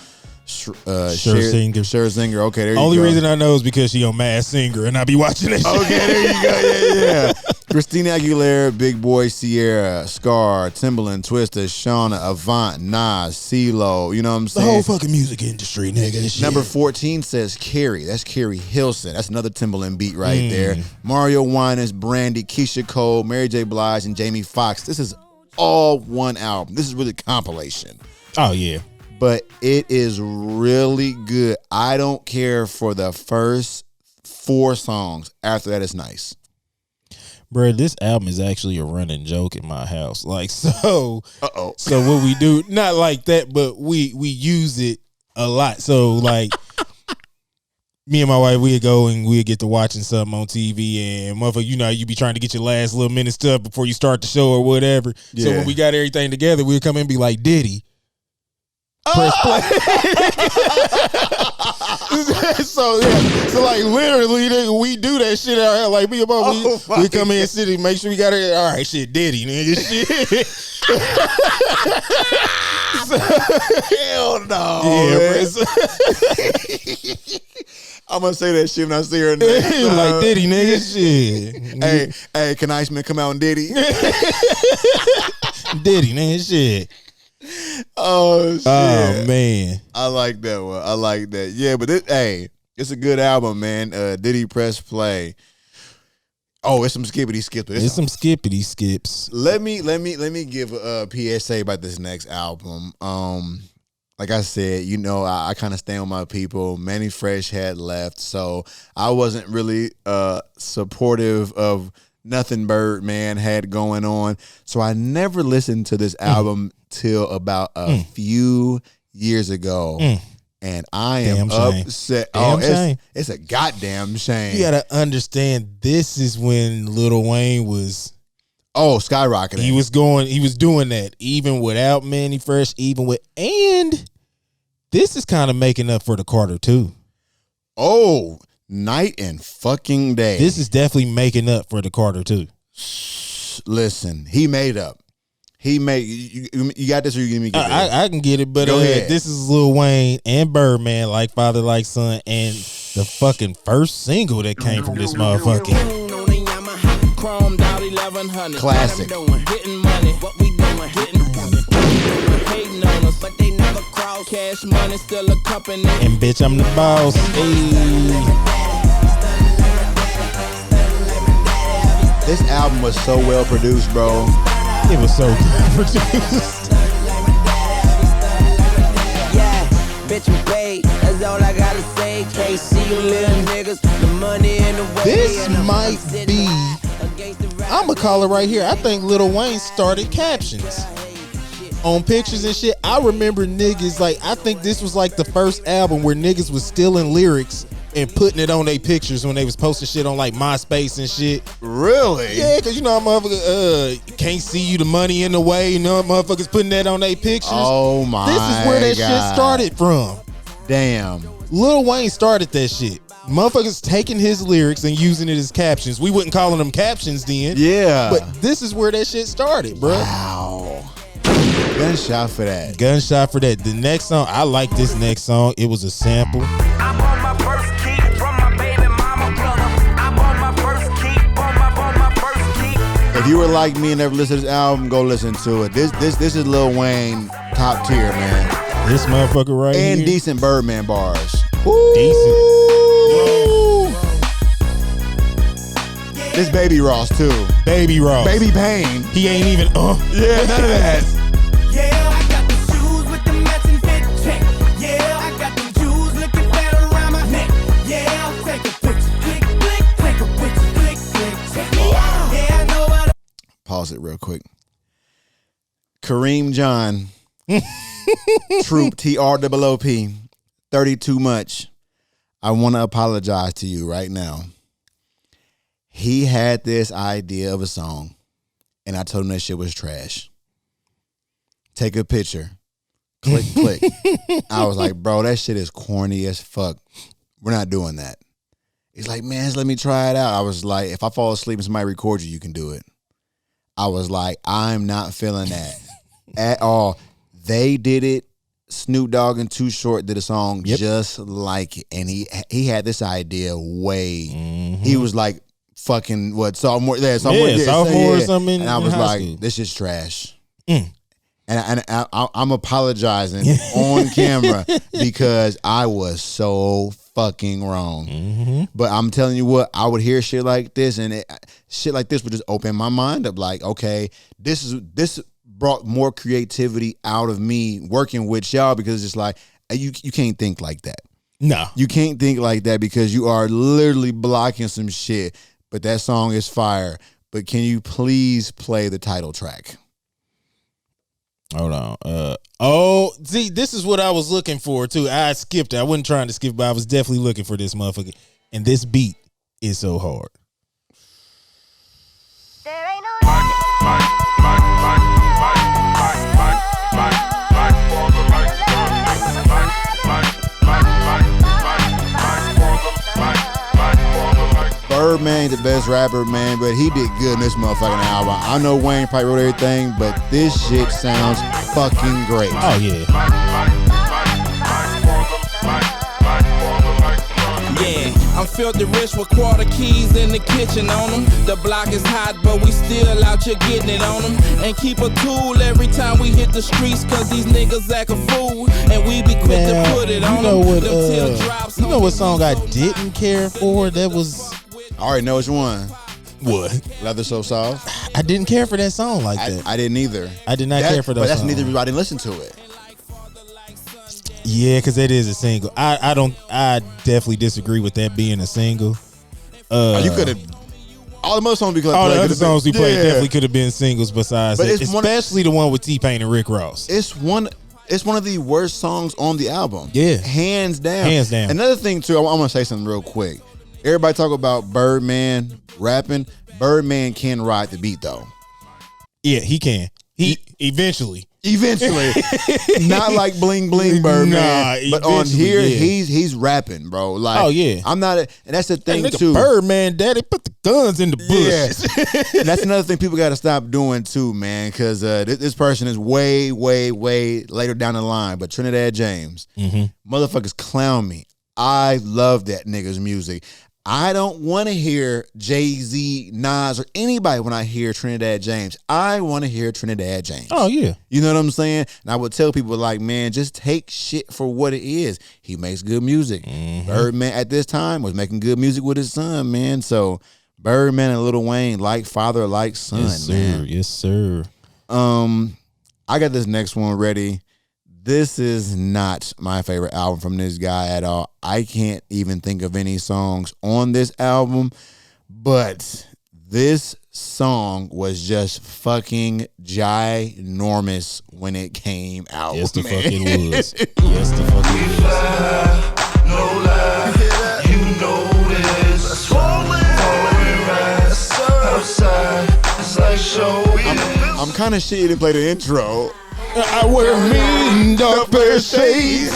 Scherzinger. Okay, there you go. Only reason I know is because she on Masked Singer and I be watching that shit. Okay, there you go. Yeah. Christina Aguilera, Big Boy, Sierra, Scar, Timbaland, Twista, Shawnna, Avant, Nas, CeeLo. You know what I'm The saying? whole fucking music industry, nigga. This shit. Number 14 says Carrie. That's Carrie Hilson. That's another Timbaland beat right there. Mario Winans, Brandy, Keisha Cole, Mary J. Blige, and Jamie Foxx. This is all one album. This is really a compilation. Oh, yeah. But it is really good. I don't care for the first 4 songs. After that, it's nice. Bro, this album is actually a running joke in my house. Like, so Uh-oh. So what we do, not like that, but we use it a lot. So like me and my wife, we'd go and we'd get to watching something on TV, and motherfucker, you know, you be trying to get your last little minute stuff before you start the show or whatever. Yeah. So when we got everything together, we'd come in and be like, Diddy, press play. So like literally we do that shit out here. Like me and mom, we come in and sit and make sure we got it. All right, shit, Diddy, nigga, shit. Hell no. Yeah, man. I'm gonna say that shit when I see her next. Like Diddy, nigga, shit. Hey, can Iceman come out and Diddy? Diddy, nigga, shit. Oh shit. Oh man, I like that one. I like that. Yeah, but it's a good album, man. Diddy press play. Oh, it's some skippity skips. It's some skippity skips. Let me give a PSA about this next album. Like I said, I kind of stand with my people. Manny Fresh had left, so I wasn't really supportive of nothing Birdman had going on. So I never listened to this album till about a few years ago. And I am upset. It's a goddamn shame. You gotta understand, this is when Lil Wayne was skyrocketing. He was doing that even without Manny Fresh, and this is kind of making up for the Carter too. Oh, night and fucking day. This is definitely making up for the Carter too. Listen, he made up. He made you got this, or you give me? I can get it, but Go ahead. This is Lil Wayne and Birdman, Like Father, Like Son, and the fucking first single that came from this motherfucker. Classic. And bitch, I'm the boss. This album was so well produced, bro. It was so good produced. Yeah, bitch, we paid. That's all I gotta say. Can't see you little niggas. The money in the way. This might be. I'ma call it right here. I think Lil Wayne started captions on pictures and shit. I remember niggas I think this was like the first album where niggas was stealing lyrics and putting it on their pictures when they was posting shit on like MySpace and shit. Really? Yeah, cause motherfucker can't see you, the money in the way. Motherfuckers putting that on their pictures. Oh my! This is where that shit started from. Damn. Lil Wayne started that shit. Motherfuckers taking his lyrics and using it as captions. We wouldn't calling them captions then. Yeah. But this is where that shit started, bro. Wow. Gunshot for that. Gunshot for that. The next song, I like this next song. It was a sample. If you were like me and never listened to this album, go listen to it. This is Lil Wayne top tier, man. This motherfucker right here. And decent Birdman bars. Ooh. Decent. This Baby Ross too. Baby Ross. Baby Pain. He ain't even Yeah, none of that. Yeah, I got the shoes with the matching fit check. Yeah, I got the jewels looking better around my neck. Yeah, I'll take a picture. Click, click, take a picture. Click, click, check me out. Yeah, I know what. Pause it real quick. Kareem John. Troop TROOP. 32 much. I want to apologize to you right now. He had this idea of a song, and I told him that shit was trash. Take a picture. Click, click. I was like, bro, that shit is corny as fuck. We're not doing that. He's like, man, just let me try it out. I was like, if I fall asleep and somebody records you, you can do it. I was like, I'm not feeling that at all. They did it. Snoop Dogg and Too Short did a song just like it. And he had this idea way. He was like, fucking sophomore or something. And I was like, this is trash. And I'm apologizing on camera because I was so fucking wrong. But I'm telling you what, I would hear shit like this, and shit like this would just open my mind up. Like, okay, this brought more creativity out of me working with y'all, because it's like you can't think like that. No, you can't think like that because you are literally blocking some shit. But that song is fire. But can you please play the title track? Hold on. See, this is what I was looking for too. I skipped it. I wasn't trying to skip, but I was definitely looking for this motherfucker. And this beat is so hard. Birdman, the best rapper, man, but he did good in this motherfucking album. I know Wayne probably wrote everything, but this shit sounds fucking great. Oh, yeah. Yeah, filthy rich with quarter keys in the kitchen on them. The block is hot, but we still out here getting it on them. And keep a tool every time we hit the streets, cause these niggas act a fool. And we be quick to put it on them. You know what song I didn't care for? That was... I already know which one. What? Leather So Soft. I didn't care for that song like that. I didn't either. I did not care for that song. But that's neither reason I didn't listen to it. Yeah, because it is a single. I definitely disagree with that being a single. You could have... All the other songs we played. All the other songs we played definitely could have been singles besides that. Especially the one with T-Pain and Rick Ross. It's one of the worst songs on the album. Yeah. Hands down. Hands down. Another thing, too, I'm going to say something real quick. Everybody talk about Birdman rapping. Birdman can ride the beat, though. Yeah, he can. He eventually. Not like Bling Bling Birdman. But on here, yeah. he's rapping, bro. Like, oh, yeah. I'm not and that's the thing, hey, too. Birdman, daddy, put the guns in the bush. Yeah. And that's another thing people got to stop doing, too, man, because this person is way, way, way later down the line. But Trinidad James, motherfuckers clown me. I love that nigga's music. I don't want to hear Jay-Z, Nas, or anybody when I hear Trinidad James. I want to hear Trinidad James. Oh, yeah. You know what I'm saying? And I would tell people, like, man, just take shit for what it is. He makes good music. Birdman at this time was making good music with his son, man. So Birdman and Lil Wayne, like father, like son, man. Yes, sir. I got this next one ready. This is not my favorite album from this guy at all. I can't even think of any songs on this album, but this song was just fucking ginormous when it came out. Yes, the fuck it was. Yes, the fuck it was. No lie, you know this. Falling outside, it's like show. I'm kind of shitty to play the intro. I wear mean dark pair of shades.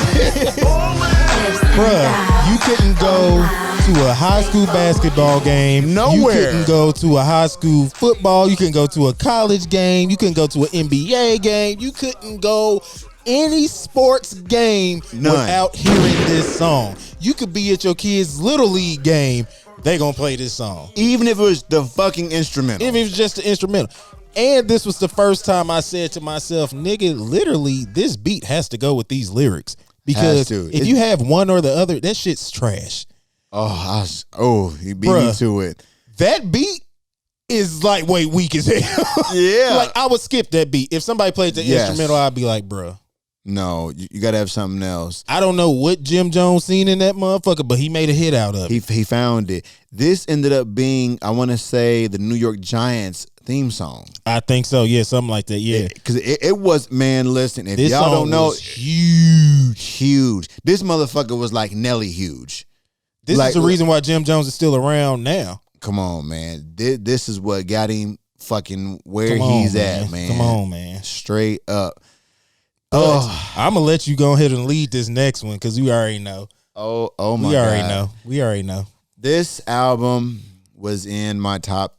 Bruh, you couldn't go to a high school basketball game. Nowhere. You couldn't go to a high school football. You couldn't go to a college game. You couldn't go to an NBA game. You couldn't go any sports game without hearing this song. You could be at your kid's Little League game. They gonna play this song. Even if it was the fucking instrumental. Even if it was just the instrumental. And this was the first time I said to myself, nigga, literally, this beat has to go with these lyrics. Because if you have one or the other, that shit's trash. He beat me to it. That beat is like way weak as hell. Yeah. Like, I would skip that beat. If somebody played the instrumental, I'd be like, bruh. No, you got to have something else. I don't know what Jim Jones seen in that motherfucker, but he made a hit out of it. He found it. This ended up being, I want to say, the New York Giants theme song. I think so. Yeah, something like that. Yeah. Because it was, man, listen, if this y'all don't know, huge. This motherfucker was like Nelly huge. This is the reason why Jim Jones is still around now. Come on, man. This is what got him fucking where he's at, man. Come on, man. Straight up. I'm gonna let you go ahead and lead this next one because we already know. Oh my God. We already know. This album was in my top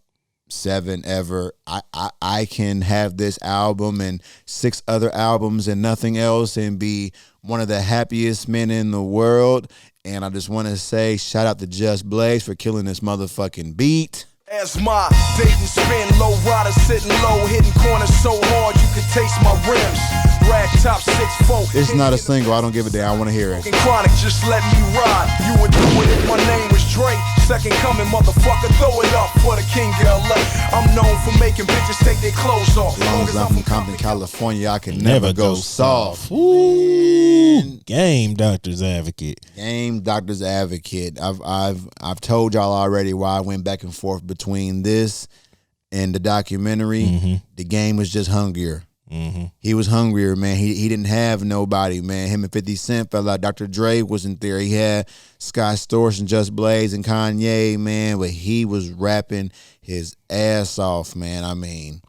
7 ever. I can have this album and 6 other albums and nothing else and be one of the happiest men in the world. And I just want to say shout out to Just Blaze for killing this motherfucking beat. As my Dayton spin, low rider sitting low, hitting corners so hard you can taste my rims. Rag top 6'4". It's not a single. I don't give a damn. I want to hear it. Chronic, just let me ride. You would do it if my name was Dre. Second coming, motherfucker, throw it up for the king of LA. I'm known for making bitches take their clothes off. As long as I'm from Compton, California, I can never go soft. Ooh, game doctor's advocate. Game doctor's advocate. I've told y'all already why I went back and forth between this and the documentary. The game was just hungrier. He was hungrier, man. He didn't have nobody, man. Him and 50 Cent fell out. Dr. Dre wasn't there. He had Sky Storch and Just Blaze and Kanye, man. But he was rapping his ass off, man. I mean,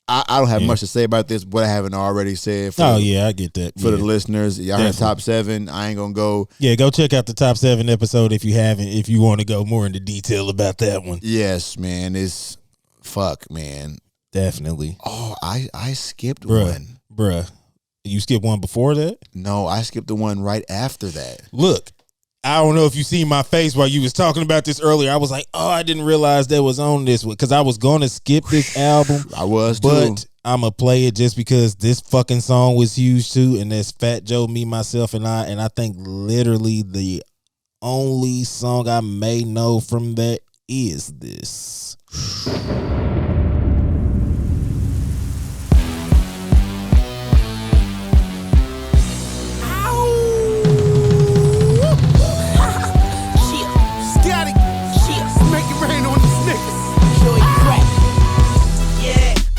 I don't have much to say about this, but I haven't already said. I get that. For the listeners, y'all heard top 7. I ain't going to go. Yeah, go check out the top 7 episode if you haven't, if you want to go more into detail about that one. Yes, man. It's fuck, man. Definitely. Oh, I skipped one. Bruh. You skipped one before that? No, I skipped the one right after that. Look, I don't know if you see my face while you was talking about this earlier. I was like, oh, I didn't realize that was on this one because I was going to skip this album. I was too. But I'm going to play it just because this fucking song was huge too. And that's Fat Joe, Me, Myself, and I. And I think literally the only song I may know from that is this.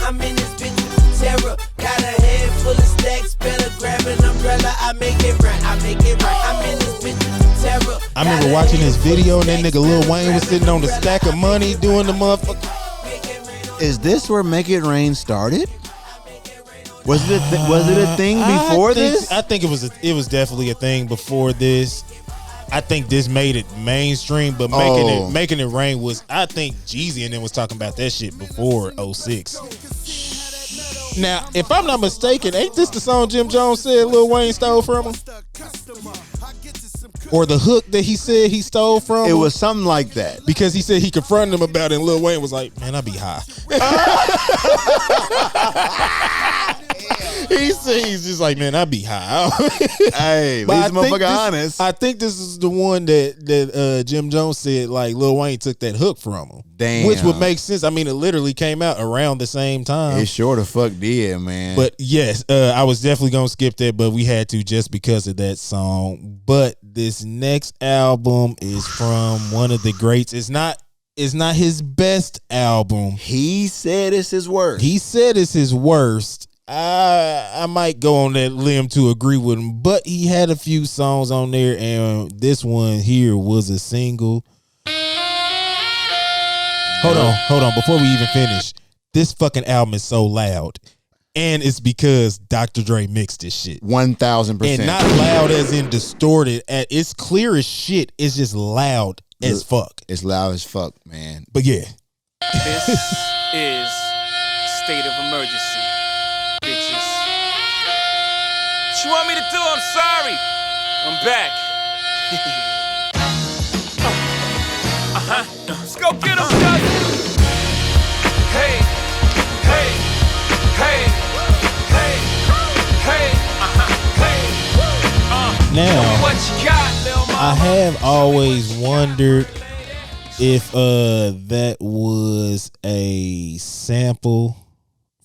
I'm in this bitch with terror. Got a head full of stacks. Better grab an umbrella. I make it right. I'm in this bitch with terror. I remember watching this video and that nigga Lil Wayne was sitting on the stack of money doing the motherfucker. Is this where Make It Rain started? Was it a thing before this? I think it was definitely a thing before this. I think this made it mainstream, but making it rain was, I think Jeezy and them was talking about that shit before 06. Now, if I'm not mistaken, ain't this the song Jim Jones said Lil Wayne stole from him? Or the hook that he said he stole from him? It was something like that. Because he said he confronted him about it, and Lil Wayne was like, man, I be high. He's just like, man, I be high. Hey, leave the motherfucker honest. I think this is the one that Jim Jones said, like, Lil Wayne took that hook from him. Damn. Which would make sense. I mean, it literally came out around the same time. It sure the fuck did, man. But yes, I was definitely going to skip that, but we had to just because of that song. But this next album is from one of the greats. It's not his best album. He said it's his worst. I might go on that limb to agree with him, but he had a few songs on there, and this one here was a single. Hold on. Before we even finish, this fucking album is so loud, and it's because Dr. Dre mixed this shit 1,000%, and not loud as in distorted. It's clear as shit. It's just loud as fuck. It's loud as fuck, man. But yeah, this is state of emergency. Bitches. What you want me to do? I'm sorry. I'm back. Let's go get him, cousin. Hey, hey, hey, hey, hey, hey. now What you got, Lil Mama? I have always wondered if that was a sample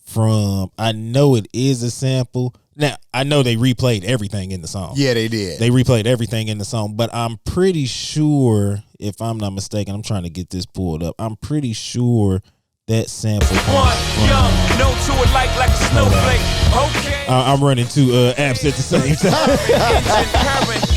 from, I know it is a sample. Now, I know they replayed everything in the song. Yeah, they did. They replayed everything in the song, but I'm pretty sure, if I'm not mistaken, I'm trying to get this pulled up. I'm pretty sure that sample comes from, no to it like a snowflake. Okay. I'm running two apps at the same time.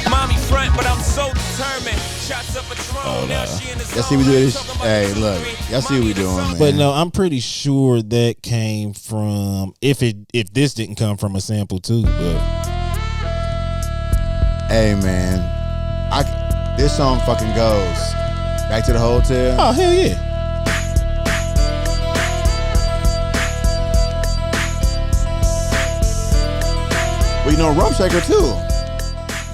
Mommy front, but I'm so determined. Shots up a drone. Now she in the Y'all see we do this? Hey, look. Y'all see what we doing, man. But no, I'm pretty sure that came from, if this didn't come from a sample too, but hey, man, this song fucking goes Back to the Hotel. Oh hell yeah. Well, you know, Rum Shaker too.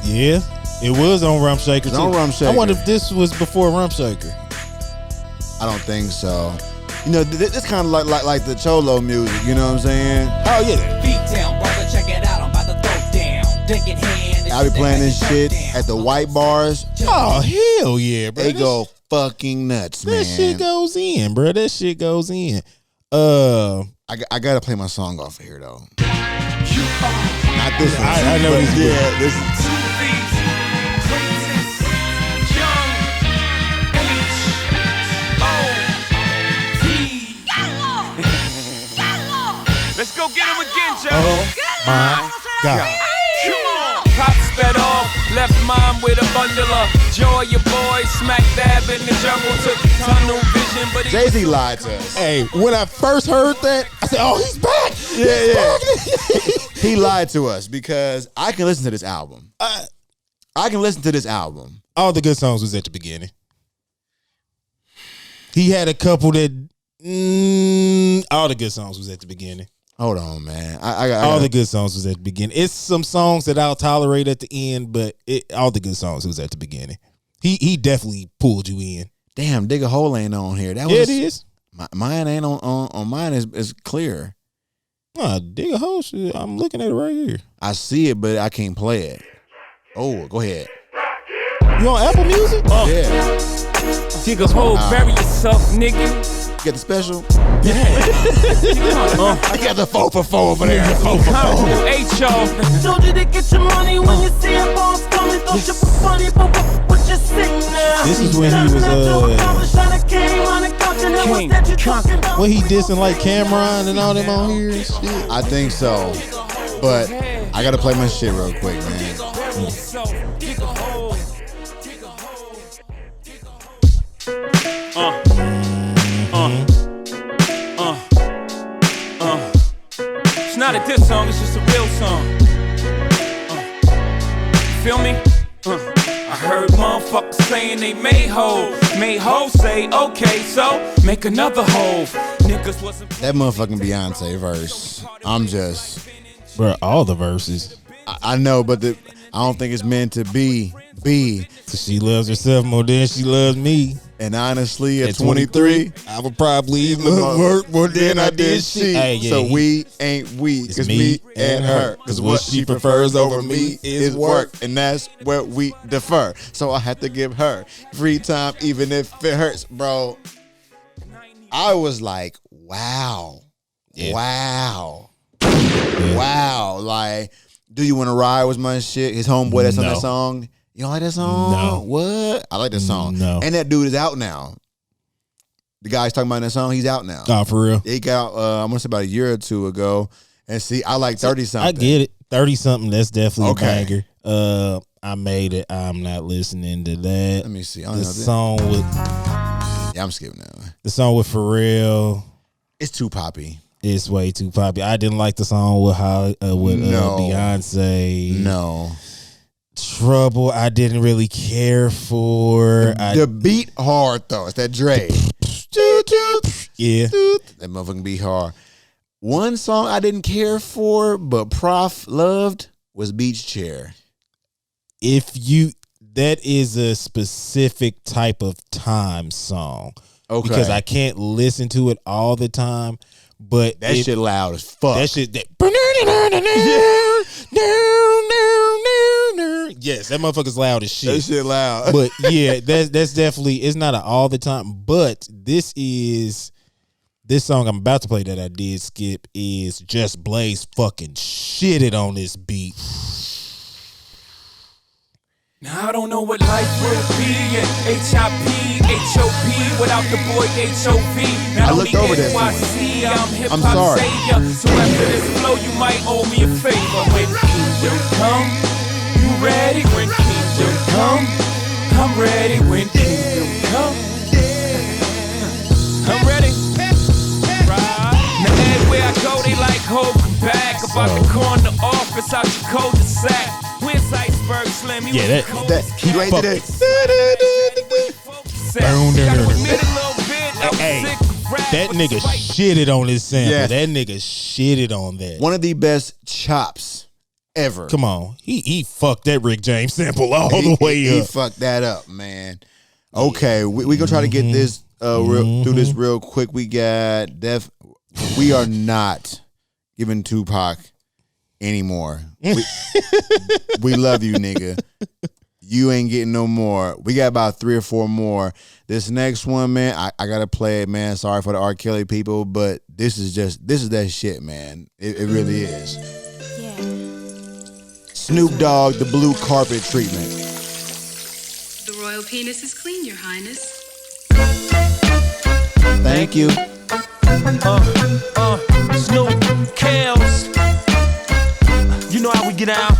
Yeah, it was on Rum Shaker too. On Rum Shaker. I wonder if this was before Rum Shaker. I don't think so. You know, this kind of like the Cholo music. You know what I'm saying? Oh yeah. Beat down, brother, check it out. I'm about to throw down. Dick in hand. I be playing this shit at the white bars. Oh hell yeah, bro. They go fucking nuts, man. That shit goes in, bro. That shit goes in. I gotta play my song off of here though. Not this one. I know this. Yeah, this is. Let's go get him again, Joe. Oh my God. Come on. Pop sped off, left mom with a bundle of joy. Your boy smack dab in the jungle, took tunnel vision, but Jay-Z lied to us. Hey, when I first heard that, I said, "Oh, he's back." Yeah. He lied to us because I can listen to this album. I can listen to this album. All the good songs was at the beginning. He had a couple that all the good songs was at the beginning. Hold on, man. All the good songs was at the beginning. It's some songs that I'll tolerate at the end, but all the good songs was at the beginning. He definitely pulled you in. Damn, Dig a Hole ain't on here. It is. Mine ain't on mine is clear. Nah, Dig a Hole shit. I'm looking at it right here. I see it, but I can't play it. Oh, go ahead. You on Apple Music? Yeah. Dig a hole, bury yourself, nigga. You got the special? Yeah. I got the 4 for 4 over there. 4 for 4. Hey, y'all. Told you to get your money when you see a boss coming. Thought you were funny, but what you sing now? This is when he was when he dissing like Cameron and all them on here and shit. I think so. But I gotta play my shit real quick, man. It's not a diss song, it's just a real song. You feel me? I heard motherfuckers saying they made hoes. Made hoes say, okay, so make another hole. Niggas wasn't. That motherfucking Beyonce verse. I'm just. Bro, all the verses. I know, but I don't think it's meant to be. She loves herself more than she loves me. And honestly, at 23, I would probably even work more than I did she. Hey, yeah, so we ain't we, cause me and her. Cause what she prefers over me is work. And that's where we defer. So I have to give her free time, even if it hurts, bro. I was like, wow. Yeah. Wow. Yeah. Wow. Like, Do You Want to Ride was my shit. His homeboy that's on that song. You don't like that song? No. What? I like that song. No. And that dude is out now. The guy he's talking about in that song, he's out now. Oh, for real? He got out, I want to say about a year or two ago. And see, I like 30-something. I get it. 30-something, that's definitely a banger. I made it. I'm not listening to that. Let me see. The song with... Yeah, I'm skipping that one. The song with Pharrell. It's too poppy. It's way too poppy. I didn't like the song with Beyonce. No. Trouble, I didn't really care for. The beat hard though. It's that Dre. Yeah. That motherfucking beat hard. One song I didn't care for, but Prof loved was Beach Chair. That is a specific type of time song. Okay. Because I can't listen to it all the time. But that shit loud as fuck. That shit yes, that motherfucker's loud as shit. That shit loud. But yeah, that's definitely, it's not an all the time. But this song I'm about to play that I did skip is Just Blaze fucking shitted on this beat. Now I don't know what life would be in HIP, HOP without the boy HOV. I looked over this one. I'm sorry. Savior. So after this flow, you might owe me a favor. When Kingdom come, you ready? When Kingdom come, I'm ready. When Kingdom come, I'm ready. Right. Now everywhere I go, they like holding back about the corner office out your cul-de-sac. Where's Iceberg Slim? Yeah, that he right there. Hey, that nigga shitted on this sample. Yeah. That nigga shitted on that. One of the best chops ever. Come on, he fucked that Rick James sample all the way up. He fucked that up, man. Okay, we gonna try to get this through this real quick. We got we are not giving Tupac anymore. We love you, nigga. You ain't getting no more. We got about 3 or 4 more. This next one, man, I gotta play it, man. Sorry for the R. Kelly people, but this is that shit, man. It really is. Yeah. Snoop Dogg, the blue carpet treatment. The royal penis is clean, Your Highness. Thank you. Snoop, Kels. You know how we get out.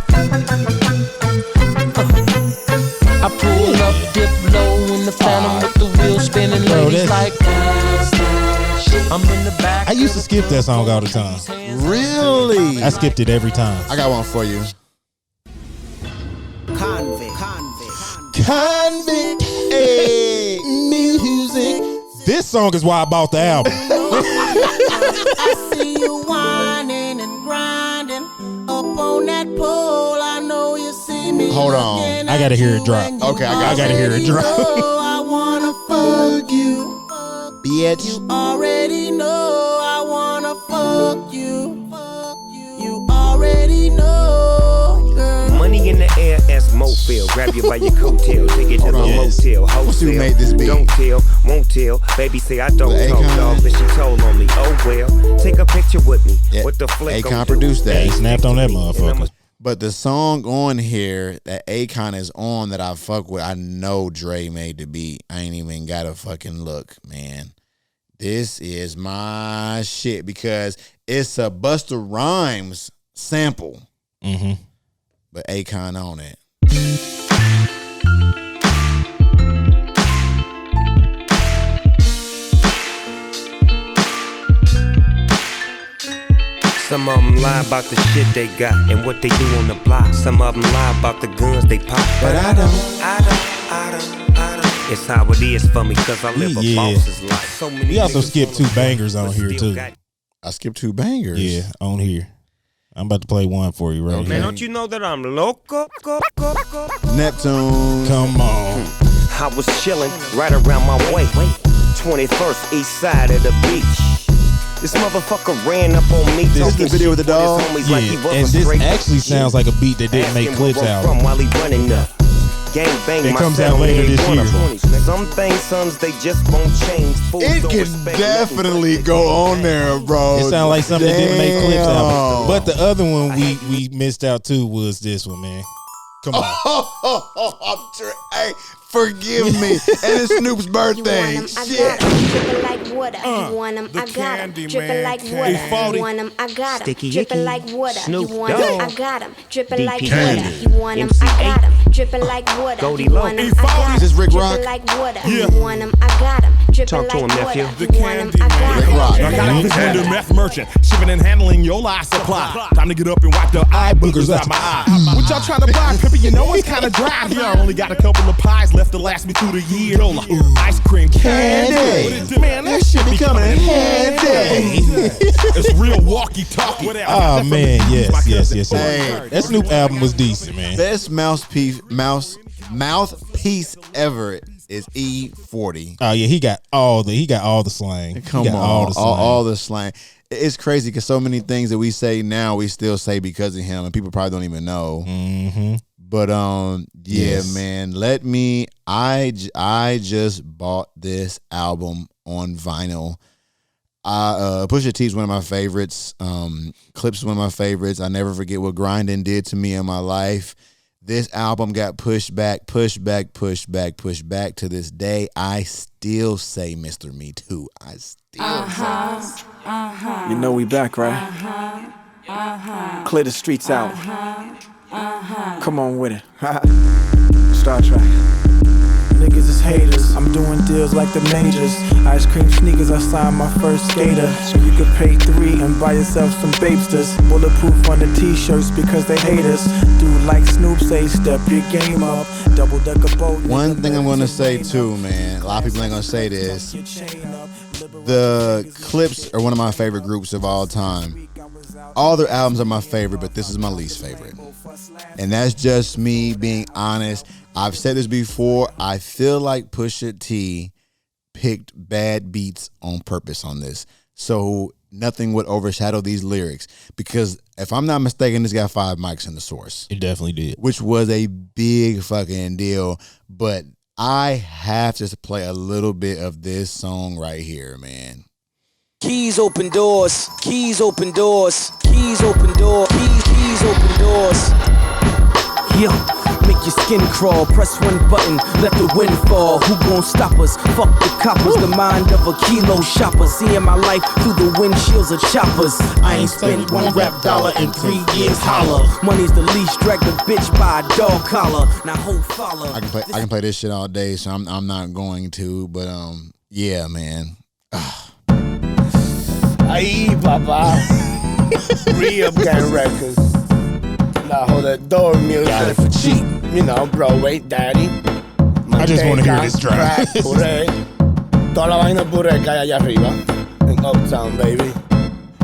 I pull up, dip low in the Phantom with the wheel spinning. Ladies like I'm in the back. I used to skip that song all the time. Really? I skipped it every time. I got one for you. Convict, hey, music. This song is why I bought the album. I see you whining. on that pole, I know you see me. Hold on. I gotta hear it drop. Okay, I gotta hear it drop. I wanna fuck you. Bitch. You already know I wanna fuck you. You already know, girl. Money in the air as Mofil. Grab you by your coattail, take it to the motel. Who made this beat? Don't tell, won't tell. Baby say I don't talk, dog, but she told on me. Oh well, take a picture with me. Yeah. What the flick? Akon produced that. He snapped on that motherfucker. But the song on here that Akon is on that I fuck with, I know Dre made the beat. I ain't even gotta fucking look, man. This is my shit because it's a Busta Rhymes sample. Mm-hmm. But Akon on it. Some of them lie about the shit they got and what they do on the block. Some of them lie about the guns they pop. But I don't. It's how it is for me, cause I live a boss's life. So many we also skipped 2 bangers on here too. I skipped 2 bangers. Yeah, on here. I'm about to play one for you right Man, here. don't you know that I'm loco? Neptune. Come on. I was chilling right around my way. 21st east side of the beach. This motherfucker ran up on me. This is the video with the dog. Yeah, and this actually sounds like a beat that didn't make Clips album. While he running up. Gang bang, it comes out later this year. Some things, sons, they just won't change. Fools It don't can respect definitely go on there, bro. It sounds like something that didn't make Clips album. But the other one we missed out too was this one, man. Come on. Hey, forgive me. And it's Snoop's birthday. Shit. Dripping like water. You want them, I got them. Dripping like water. You want them, I got them. Dripping like water. You want them, I got them. Dripping like water. You want them, I got them. Dripping like water. You want them, I got them. Is this Rick Rock? Dripping like water. You want them, I got them. Dripping Talk to him, like nephew. water. You want them, I got Rick them. Rock. Narcotic vendor, meth merchant, shipping and handling your life supply. Time to get up and wipe the eye boogers out my eye. What y'all trying to buy, Pippi? You know it's kind of dry here. I only got a couple of pies left to last me through the year. Ice cream candy. Man, that shit be coming in handy. It's real walkie-talkie. Oh man, yes. Hey. That Snoop album was decent, man. Best mouthpiece ever is E40. Oh yeah, he got all the slang. Come on, all the slang. It's crazy because so many things that we say now we still say because of him, and people probably don't even know. Mm-hmm. But Yes. man, I just bought this album on vinyl. Pusha T is one of my favorites. Clips is one of my favorites. I never forget what grinding did to me in my life. This album got pushed back to this day. I still say Mr. Me Too. I still say You know we back, right? Clear the streets out. Come on with it. Star Trek. Niggas is haters. I'm doing deals like the majors. Ice cream sneakers, I signed my first skater. So you could pay $3 and buy yourself some Babesters. Bulletproof on the t-shirts because they hate us. Dude like Snoop say, step your game up. Double decker boat. One thing I'm gonna say too, man. A lot of people ain't gonna say this. The Clips are one of my favorite groups of all time. All their albums are my favorite, but this is my least favorite. And that's just me being honest. I've said this before. I feel like Pusha T picked bad beats on purpose on this, so nothing would overshadow these lyrics. Because if I'm not mistaken, this got 5 mics in the source. It definitely did, which was a big fucking deal. But I have to play a little bit of this song right here, man. Keys open doors, keys open doors, keys open doors, keys open doors. Yo, make your skin crawl, press one button, let the wind fall. Who gon' stop us? Fuck the coppers, the mind of a kilo shopper. Seeing my life through the windshields of choppers. I ain't spent one rap dollar in 3 years, holla. Money's the least, drag the bitch by a dog collar. Now hold follow. I can play this shit all day, so I'm not going to, but yeah, man. Ahí, papá. Re-up gang records. Now hold that door music. Got it for cheap. You know, Broadway daddy. I just want to hear this track. Puré. Toda la vaina puré que hay allá arriba. En Uptown, baby.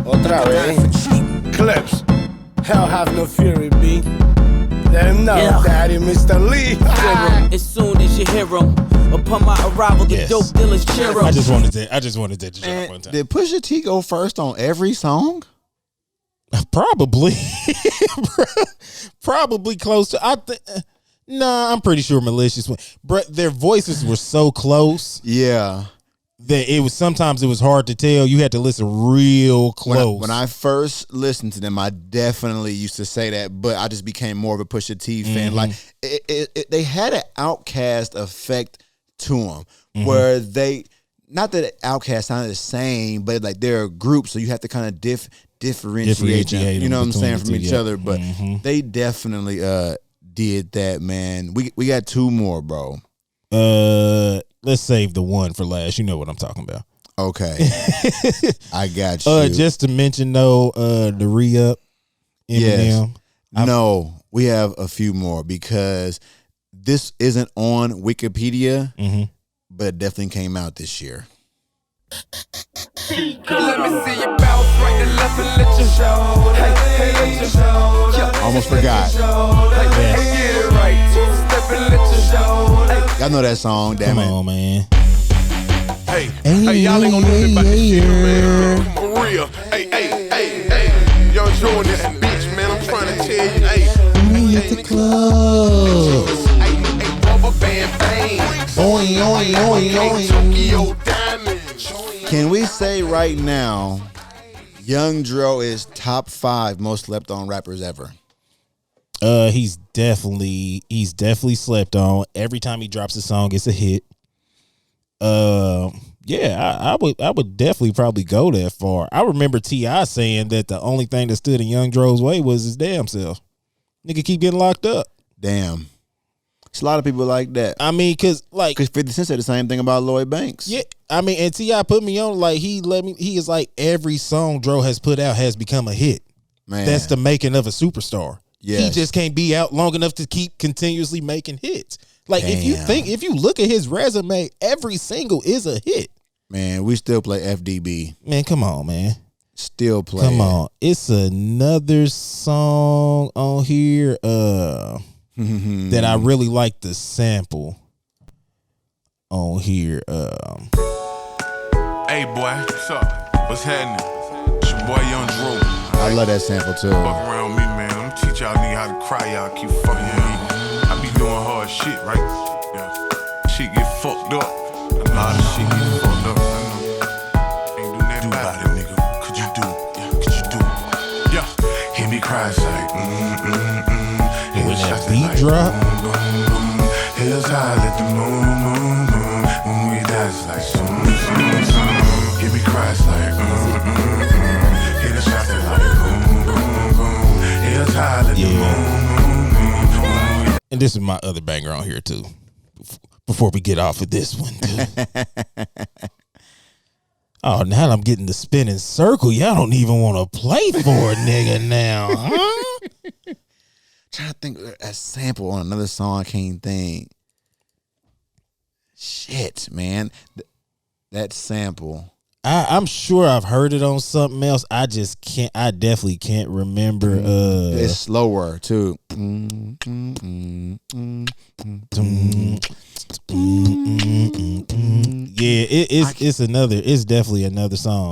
Otra vez. Clips. Hell have no fury, B. Let him know, Daddy, Mr. Lee. As soon as you hear him, upon my arrival, the dope dealers cheer him. I just wanted that to drop one time. Did Pusha T go first on every song? Probably. Probably close to. Nah, I'm pretty sure Malicious went. But their voices were so close. Yeah. That sometimes it was hard to tell. You had to listen real close. When I first listened to them, I definitely used to say that, but I just became more of a Pusha T fan. Like they had an Outkast effect to them, where they, not that Outkast sounded the same, but like they're a group, so you have to kind of differentiate them. You know what I'm saying, from each other. But they definitely did that, man. We got two more, bro. Let's save the one for last. You know what I'm talking about. Okay. I got you. Just to mention though, the re-up Eminem. Yes. No, we have a few more because this isn't on Wikipedia, but it definitely came out this year. Let me see you bounce right and left and let you show. Hey, let you show. Almost forgot. Hey, get it right. Step and let you show. Y'all know that song, damn it. Come on, man. Hey, y'all ain't gonna do nothing about this shit, man. For real. Hey. Young Dro in this bitch, man. I'm trying to tell you, hey. We at the club. Hey, rubber band bang. Tokyo Diamonds. Can we say right now, Young Dro is top 5 most slept on rappers ever? He's definitely slept on. Every time he drops a song, it's a hit. I would definitely probably go that far. I remember T.I. saying that the only thing that stood in Young Dro's way was his damn self. Nigga keep getting locked up. Damn. It's a lot of people like that. I mean, cause 50 Cent said the same thing about Lloyd Banks. Yeah, I mean, and T.I. put me on, like, he is like, every song Dro has put out has become a hit. Man. That's the making of a superstar. Yes. He just can't be out long enough to keep continuously making hits. Like, if you look at his resume, every single is a hit. Man, we still play FDB. Man, come on, man. Still play. Come on. It's another song on here that I really like the sample on here. Hey, boy, what's up? What's happening? It's your boy Young Dro. I love that sample, too. Fuck around me, man. I'm gonna teach y'all niggas how to cry. Y'all keep fucking with me. I be doing hard shit, right? Yeah. Shit get fucked up. A lot of shit get fucked up. I know. Ain't do nothing about it, nigga. Could you do it? Yeah, could you do it? Yeah. Hear me cry, it's like, When that beat drop. Hills high, let the moon. When we dance, like, soon. Hear me cry, it's like, Hear the shots that like, boom. Hills high, let the moon. And this is my other banger on here too. Before we get off of this one, too. Oh, now that I'm getting the spinning circle, y'all don't even want to play for a nigga now, huh? Trying to think of a sample on another song, I can't think. Shit, man. That sample. I'm sure I've heard it on something else. I definitely can't remember. It's slower too. Yeah, it's definitely another song.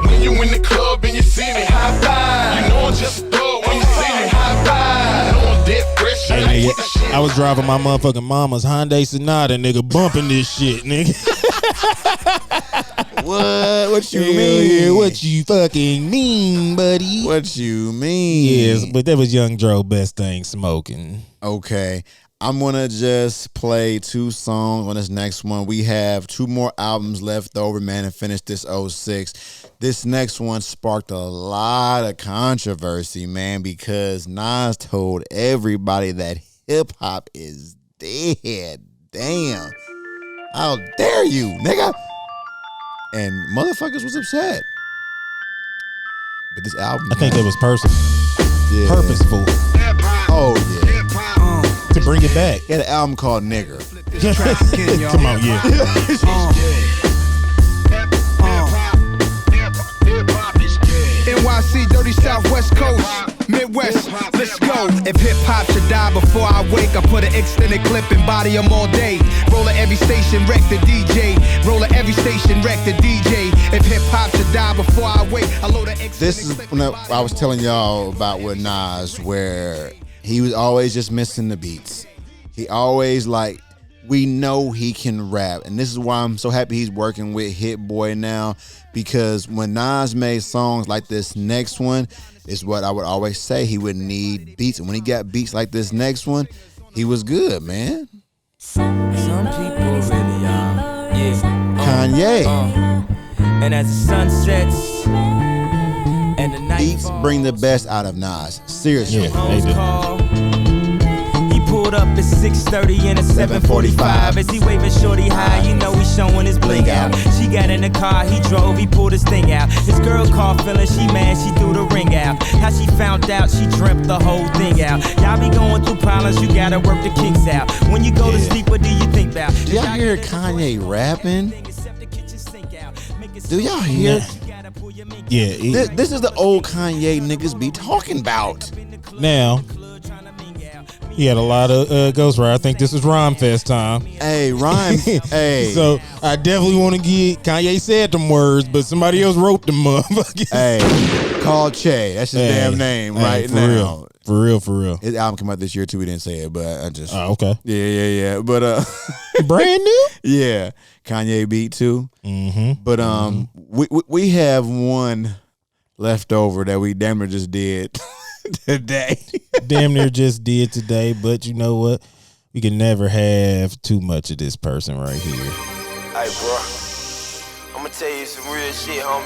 When you in the club and you see me high five, you know I'm just a thug when you see me high five. No death pressure. Hey, nigga, I was driving my motherfucking mama's Hyundai Sonata, nigga, bumping this shit, nigga. What you mean? Yeah, what you fucking mean, buddy? What you mean? Yes, but that was Young Dro, best thing smoking. Okay. I'm going to just play 2 songs on this next one. We have 2 more albums left over, man, and finish this 06. This next one sparked a lot of controversy, man, because Nas told everybody that hip-hop is dead. Damn. How dare you, nigga? And motherfuckers was upset. But this album, I think that was purposeful. Yeah. Purposeful. Oh, yeah. To bring it back. He had an album called Nigger. Come on, yeah. NYC, dirty Southwest Coast, Midwest, let's go. If hip hop should die before I wake, I put an extended clip and body them all day. Roll at every station, wreck the DJ. Roll at every station, wreck the DJ. If hip hop should die before I wake, I load an extended This is when I was telling y'all about with Nas, where he was always just missing the beats. He always we know he can rap, and this is why I'm so happy he's working with Hit Boy now, because when Nas made songs like this next one, is what I would always say, he would need beats, and when he got beats like this next one, he was good, man. Some people really are. Yeah. Kanye. And as the sun sets and the night Beats bring the best out of Nas. Seriously. Yeah, they do. Pulled up at 6:30 and at 7:45. As he waving shorty high, you know he showing his bling out. She got in the car, he drove, he pulled his thing out. His girl called feeling she mad, she threw the ring out. How she found out, she dreamt the whole thing out. Y'all be going through problems, you gotta work the kinks out. When you go to sleep, what do you think about? Do y'all hear Kanye rapping? Do y'all hear? Yeah. This is the old Kanye niggas be talking about. Now, he had a lot of ghostwriters. I think this is Rhyme Fest time. Hey, Rhyme. Hey. So I definitely want to get Kanye said them words, but somebody else wrote them motherfuckers. Hey, call Che. That's his damn name right now. For real. His album came out this year too. We didn't say it, but I just. Oh, okay. Yeah. But brand new. Yeah, Kanye beat too. Mm-hmm. But we have one left over that we damn near just did. Today. Damn near just did today, but you know what? We can never have too much of this person right here. Hey, bro. I'm gonna tell you some real shit, homie.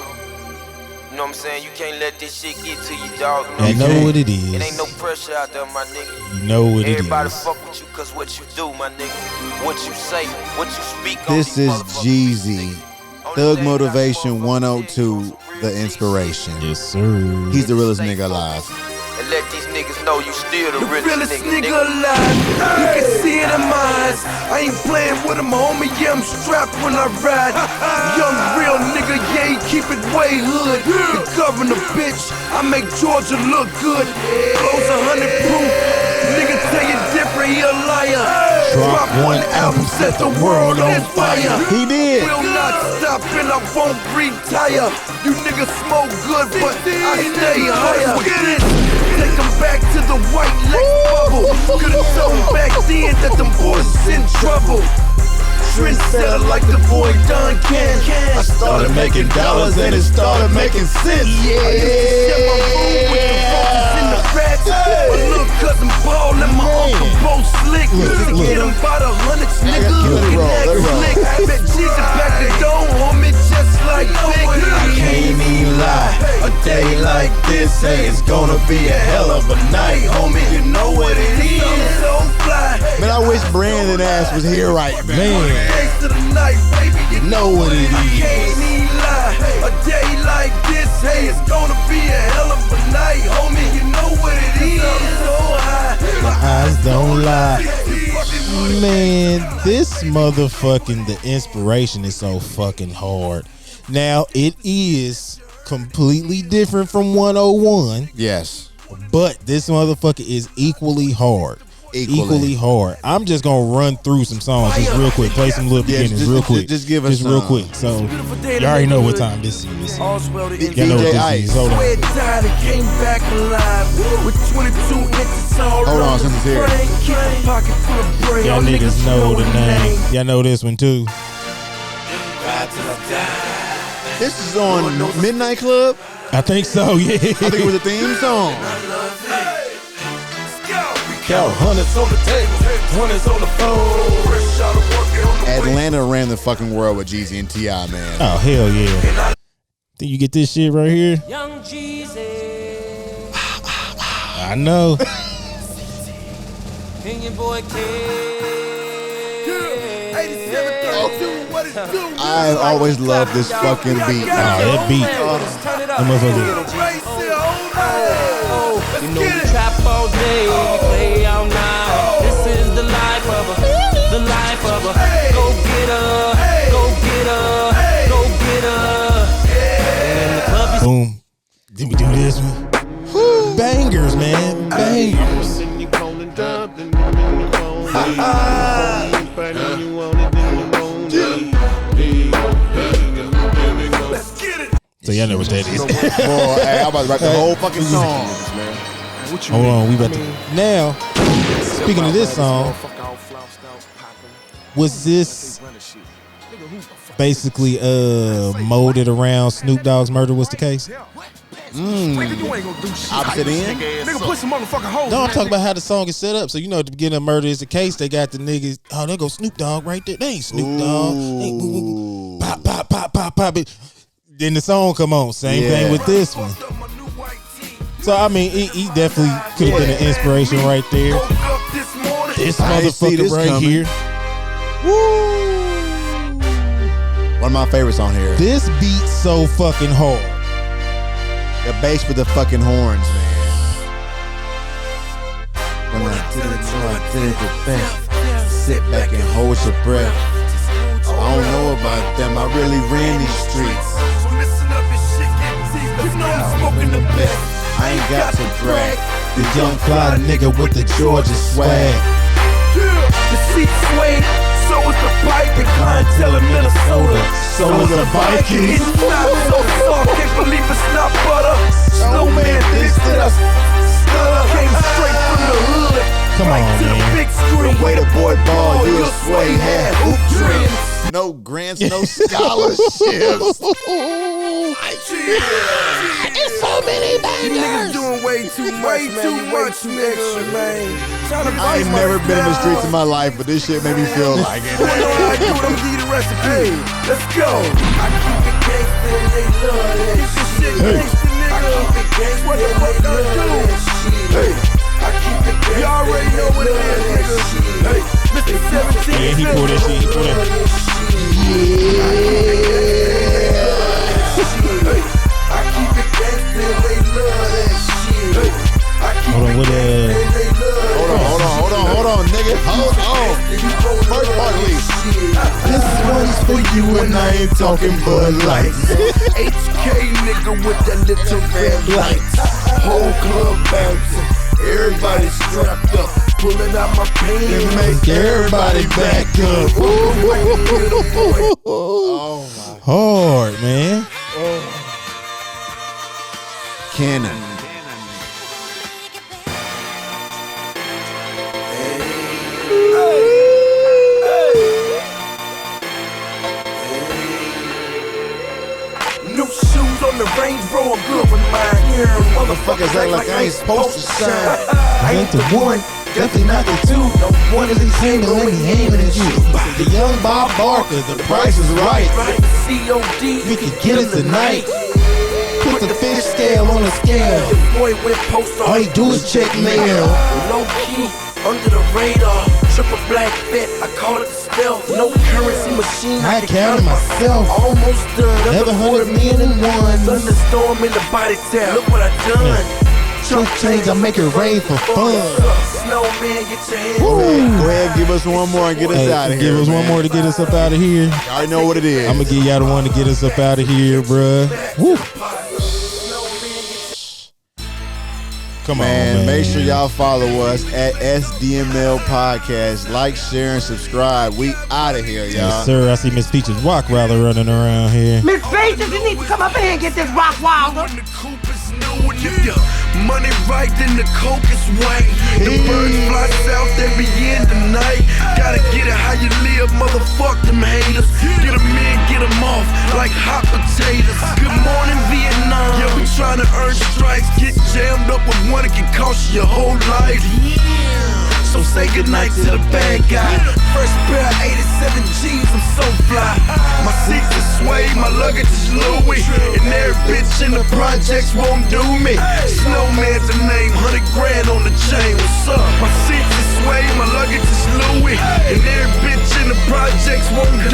You know what I'm saying? You can't let this shit get to you, dog. I know what it is. It ain't no pressure out there, my nigga. You know what it is. Everybody fuck with you cause what you do, my nigga. What you say, what you speak on. This is Jeezy. Thug Motivation 102, The Inspiration. Yes, sir. He's the realest nigga alive. And let these niggas know you still the realest nigga alive. You can see it in my eyes. I ain't playing with him, homie. Yeah, I'm strapped when I ride. Young real nigga, yeah, keep it way hood. The governor, bitch. I make Georgia look good. Close 100 proof. Nigga tell you different, he a liar. Drop one album, set the world on fire. He did. Will not stop and I won't retire. You niggas smoke good, but I stay higher. Take them back to the white Lex bubble. Could've told back then that them boys is in trouble. Trendsetter like the boy Don Can. I started making dollars and it started making sense. Yeah. I used to share my room with the vultures in the rats. My little cousin Paul and my uncle Bo Slick. Used to get them by the hundreds, nigga. Looking at slick. I bet Jesus back the dome, homie, just like Vic. I can't even lie. A day like this, hey, it's gonna be a hell of a night, homie. You know what it is. So fly. Man, I wish Brandon Ass was here right now. Man. To the night, baby, you know what it is. I can't even lie. A day like this, hey, it's gonna be a hell of a night, homie. You know what it is. So high, my eyes don't lie. Man, this motherfucking The Inspiration is so fucking hard. Now, it is completely different from 101. Yes. But this motherfucker is equally hard. Equally hard. I'm just gonna run through some songs just real quick. Play some little beginnings real quick. Just give us real quick. So you already know what time this is. Y'all know what this is. Hold on. Came back alive with 22 inches all hold on, since it's here. Y'all niggas know the name. Y'all know this one too. This is on Midnight Club. I think so. Yeah. I think it was a theme song. Count hundreds on the table, 20s on the floor. Atlanta ran the fucking world with Jeezy and T.I., man. Oh, hell yeah. Think you get this shit right here? Young Jeezy. I know. Opinion boy I always loved this fucking beat. Oh, that beat. That motherfucker. You know we trap all day, we play all night. This is Did we do this one? Woo. Bangers, man. Bangers. So y'all know what that is. Boy, hey, I'm about to write the whole fucking song. Hold on, we about to. Now, speaking of this song, was this basically molded around Snoop Dogg's Murder Was the Case? Opposite end? Nigga, put some motherfucking hoes. No, I'm talking about how the song is set up. So, you know, at the beginning of Murder Is the Case, they got the niggas. Oh, there go Snoop Dogg right there. They ain't Snoop Dogg. Pop, pop, pop, pop, pop. Then the song come on. Same thing with this one. So, I mean, he definitely could have been an inspiration right there. This motherfucker right coming. Here. Woo! One of my favorites on here. This beat so fucking hard. The bass with the fucking horns, man. When I did it, so I did it the best. Sit back and hold your breath. I don't know about them, I really ran these streets. So listen up and shit get deep. You know I'm smoking the best. I ain't got to brag. The young fly nigga with the Georgia swag. The seat swayed, so is the pipe and clientele in Minnesota. So is the Vikings. It's not so soft, can't believe it's not butter. Snowman, this that I stutter. Came straight from the hood. Come right on, to man. the big screen. The way the boy ball, you'll sway, had hoop dreams. No grants, no scholarships. It's so many bangers. You niggas doing way too much, man. You way too extra, man. I ain't never been in the streets in my life, but this shit made me feel like it. You know how I do it, I'm gonna give you the recipe. Let's go. I keep it gangsta and they love that shit. Gangsta, nigga. I keep it gangsta what the fuck I do? Hey. I keep it gangsta. You already know what it is, nigga. Hey. Mr. 17. Yeah, he pulled that shit. He pulled that. I keep it gangsta and they love that shit. Hold on, Hold on, nigga. Hold on. First part, least. This one's for you and I ain't talking Bud Lights. HK nigga with that little red lights. Whole club bouncing. Everybody strapped up. Pulling out my pants. And make everybody back up. Oh my. Hard, man. Cannon. New shoes on the Range Rover, good with mine. Yeah, Motherfuckers act like I ain't supposed to shine. I ain't the one, definitely not the two. No one is single and he aiming at you. The young Bob Barker, the price is right. COD, We can get it tonight. Put the fish scale on the scale. Boy went post All he do is check mail. Low key, under the radar. Triple black fit, I call it stealth. No currency machine, I counted myself. Almost done. Never 100 million in one. Thunderstorm in the body tap. Look what I done. Chunk change, I make it rain for fun. Snowman, get your head. Go ahead, give us one more and get us out of here. Give us one more to get us up out of here. I already know what it is. I'm gonna give y'all the one to get us up out of here, bruh. Woo. Come on, man. Make sure y'all follow us at SDML Podcast. Like, share, and subscribe. We out of here, y'all. Yes, sir. I see Miss Peaches Rockwilder running around here. Miss Peaches, you need to come up here and get this Rockwilder. Money right, then the coke is white. The birds fly south every end of night. Gotta get it how you live, motherfuck them haters. Get them in, get them off like hot potatoes. Good morning, Vietnam. Yeah, we tryna earn stripes. Get jammed up with one, it can cost you your whole life. So say goodnight to the bad guy. First pair of 87 G's, I'm so fly. My seats are suede, my luggage is Louis. And every bitch in the projects won't do me. Snowman's the name, 100 grand on the chain, what's up? My seats are suede, my luggage is Louis. And every bitch in the projects won't do